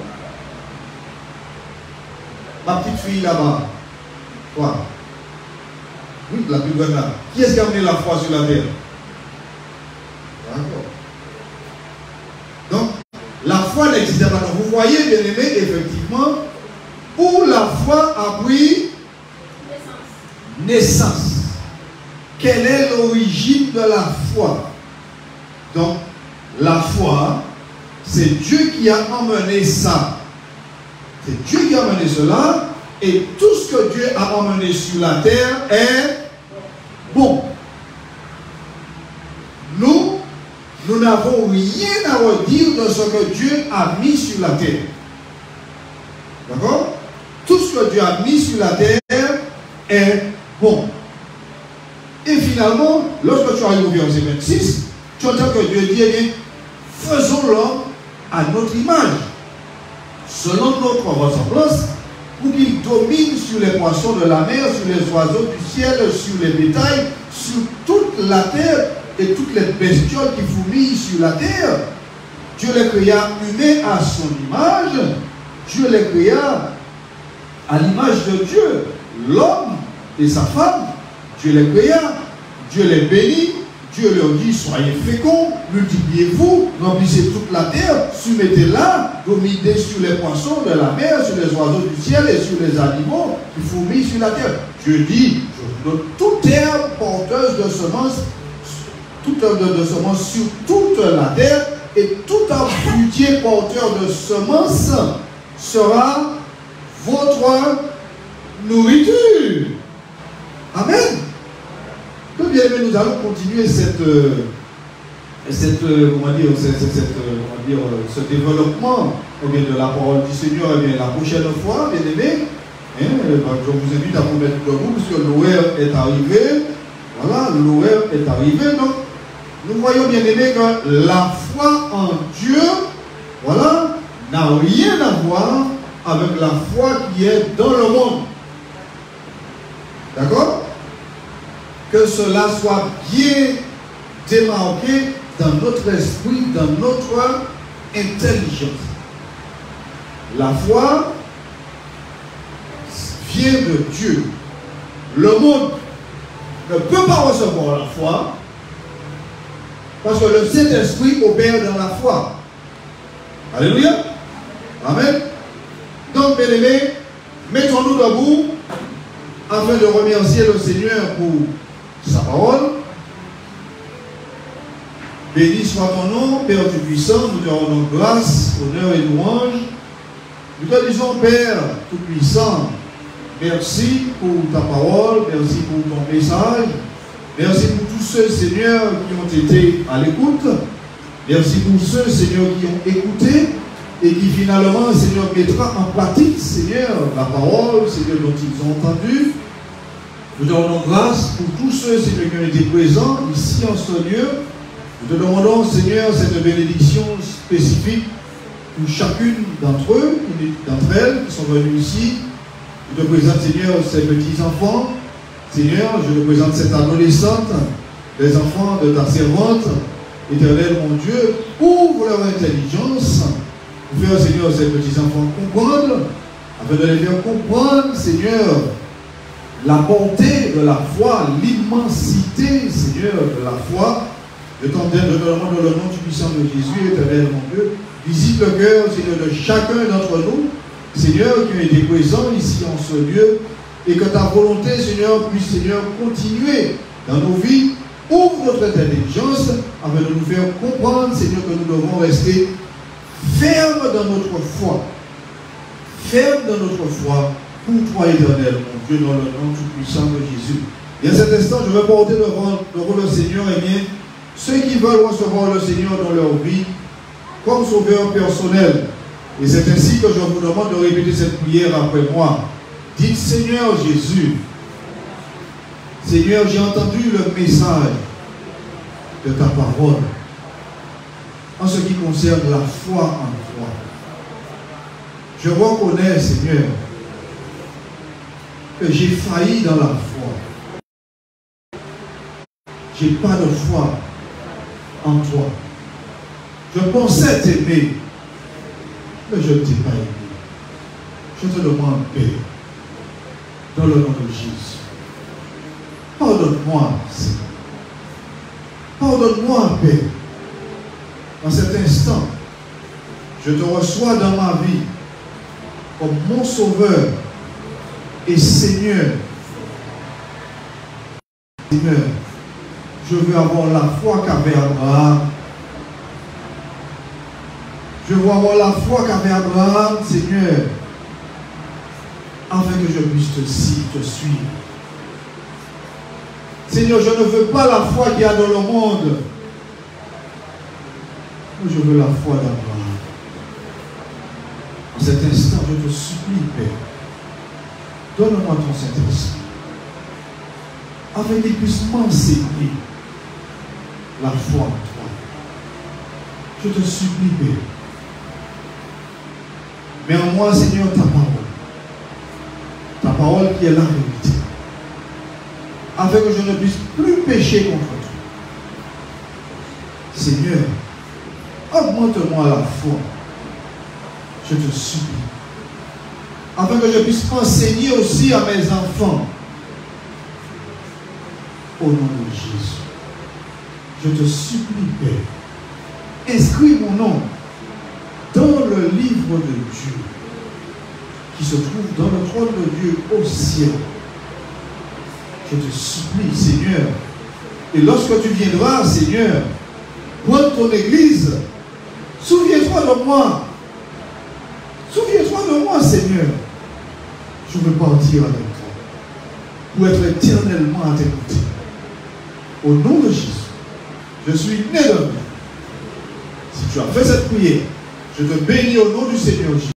Ma petite fille là-bas, toi. Oui, la plus grande là. Qui est-ce qui a amené la foi sur la terre? D'accord. Donc, la foi n'existait pas. Donc, vous voyez, bien aimé, effectivement, où la foi a pris naissance. Quelle est l'origine de la foi? Donc, la foi, c'est Dieu qui a emmené ça. C'est Dieu qui a emmené cela, et tout ce que Dieu a emmené sur la terre est bon. Nous n'avons rien à redire de ce que Dieu a mis sur la terre. D'accord? Tout ce que Dieu a mis sur la terre est bon. Et finalement, lorsque tu arrives au verset 26, tu entends que Dieu dit, eh bien, faisons l'homme à notre image, selon notre ressemblance, pour qu'il domine sur les poissons de la mer, sur les oiseaux du ciel, sur les bétails, sur toute la terre et toutes les bestioles qui fourmillent sur la terre. Dieu les créa humains à son image. Dieu les créa à l'image de Dieu. L'homme et sa femme, Dieu les créa. Dieu les bénit. Dieu leur dit, soyez féconds, multipliez-vous, remplissez toute la terre, soumettez-la, dominez sur les poissons de la mer, sur les oiseaux du ciel et sur les animaux qui fourmillent sur la terre. Dieu dit, je vous donne toute herbe porteuse de semences, toute herbe de semences sur toute la terre, et tout arbre fruitier porteur de semences sera votre nourriture. Amen. Donc, bien aimé, nous allons continuer ce développement de la parole du Seigneur la prochaine fois, bien aimé. Je vous invite à vous mettre debout, puisque l'horaire est arrivé. Voilà, l'horaire est arrivé. Donc, nous voyons, bien aimé, que la foi en Dieu, voilà, n'a rien à voir avec la foi qui est dans le monde. D'accord? Que cela soit bien démarqué dans notre esprit, dans notre intelligence. La foi vient de Dieu. Le monde ne peut pas recevoir la foi parce que le Saint-Esprit opère dans la foi. Alléluia. Amen. Donc, bien aimés, mettons-nous debout afin de remercier le Seigneur pour sa parole. Béni soit ton nom, Père Tout-Puissant, nous te rendons grâce, honneur et louange. Nous te disons, Père Tout-Puissant, merci pour ta parole, merci pour ton message, merci pour tous ceux, Seigneur, qui ont été à l'écoute, merci pour ceux, Seigneur, qui ont écouté et qui finalement, Seigneur, mettra en pratique, Seigneur, la parole, Seigneur, dont ils ont entendu. Nous te rendons grâce pour tous ceux, Seigneur, qui ont été présents ici en ce lieu. Nous te demandons, Seigneur, cette bénédiction spécifique pour chacune d'entre eux, d'entre elles qui sont venues ici. Je te présente, Seigneur, ces petits-enfants. Seigneur, je te présente cette adolescente, les enfants de ta servante. Éternel, mon Dieu, ouvre leur intelligence pour faire, Seigneur, ces petits-enfants comprendre, afin de les faire comprendre, Seigneur, la portée de la foi, l'immensité, Seigneur, de la foi. Je te demande dans le nom du puissant de Jésus, éternel mon Dieu, visite le cœur, Seigneur, de chacun d'entre nous, Seigneur, qui ont été présents ici en ce lieu, et que ta volonté, Seigneur, puisse, Seigneur, continuer dans nos vies. Ouvre notre intelligence afin de nous faire comprendre, Seigneur, que nous devons rester fermes dans notre foi. Fermes dans notre foi. Pour toi, éternel, mon Dieu, dans le nom tout-puissant de Jésus. Et à cet instant, je veux porter devant le Seigneur, et bien, ceux qui veulent recevoir le Seigneur dans leur vie, comme sauveur personnel. Et c'est ainsi que je vous demande de répéter cette prière après moi. Dites, Seigneur Jésus, Seigneur, j'ai entendu le message de ta parole en ce qui concerne la foi en toi. Je reconnais, Seigneur, que j'ai failli dans la foi. J'ai pas de foi en toi. Je pensais t'aimer, mais je ne t'ai pas aimé. Je te demande paix dans le nom de Jésus. Pardonne-moi, Seigneur. Pardonne-moi, Père. En cet instant, je te reçois dans ma vie comme mon Sauveur et Seigneur. Seigneur, je veux avoir la foi qu'avait Abraham. Je veux avoir la foi qu'avait Abraham, Seigneur, afin que je puisse te suivre. Seigneur, je ne veux pas la foi qu'il y a dans le monde. Je veux la foi d'Abraham. En cet instant, je te supplie, Père, donne-moi ton Saint-Esprit, afin qu'il puisse m'enseigner la foi en toi. Je te supplie, Père. Mais en moi, Seigneur, ta parole qui est la vérité, afin que je ne puisse plus pécher contre toi. Seigneur, augmente-moi la foi, je te supplie, afin que je puisse enseigner aussi à mes enfants, au nom de Jésus. Je te supplie, Père, inscris mon nom dans le livre de Dieu, qui se trouve dans le trône de Dieu au ciel. Je te supplie, Seigneur, et lorsque tu viendras, Seigneur, prendre ton église, souviens-toi de moi. Souviens-toi de moi, Seigneur. Je veux partir avec toi, pour être éternellement à tes côtés. Au nom de Jésus, je suis né de Dieu. Si tu as fait cette prière, je te bénis au nom du Seigneur Jésus.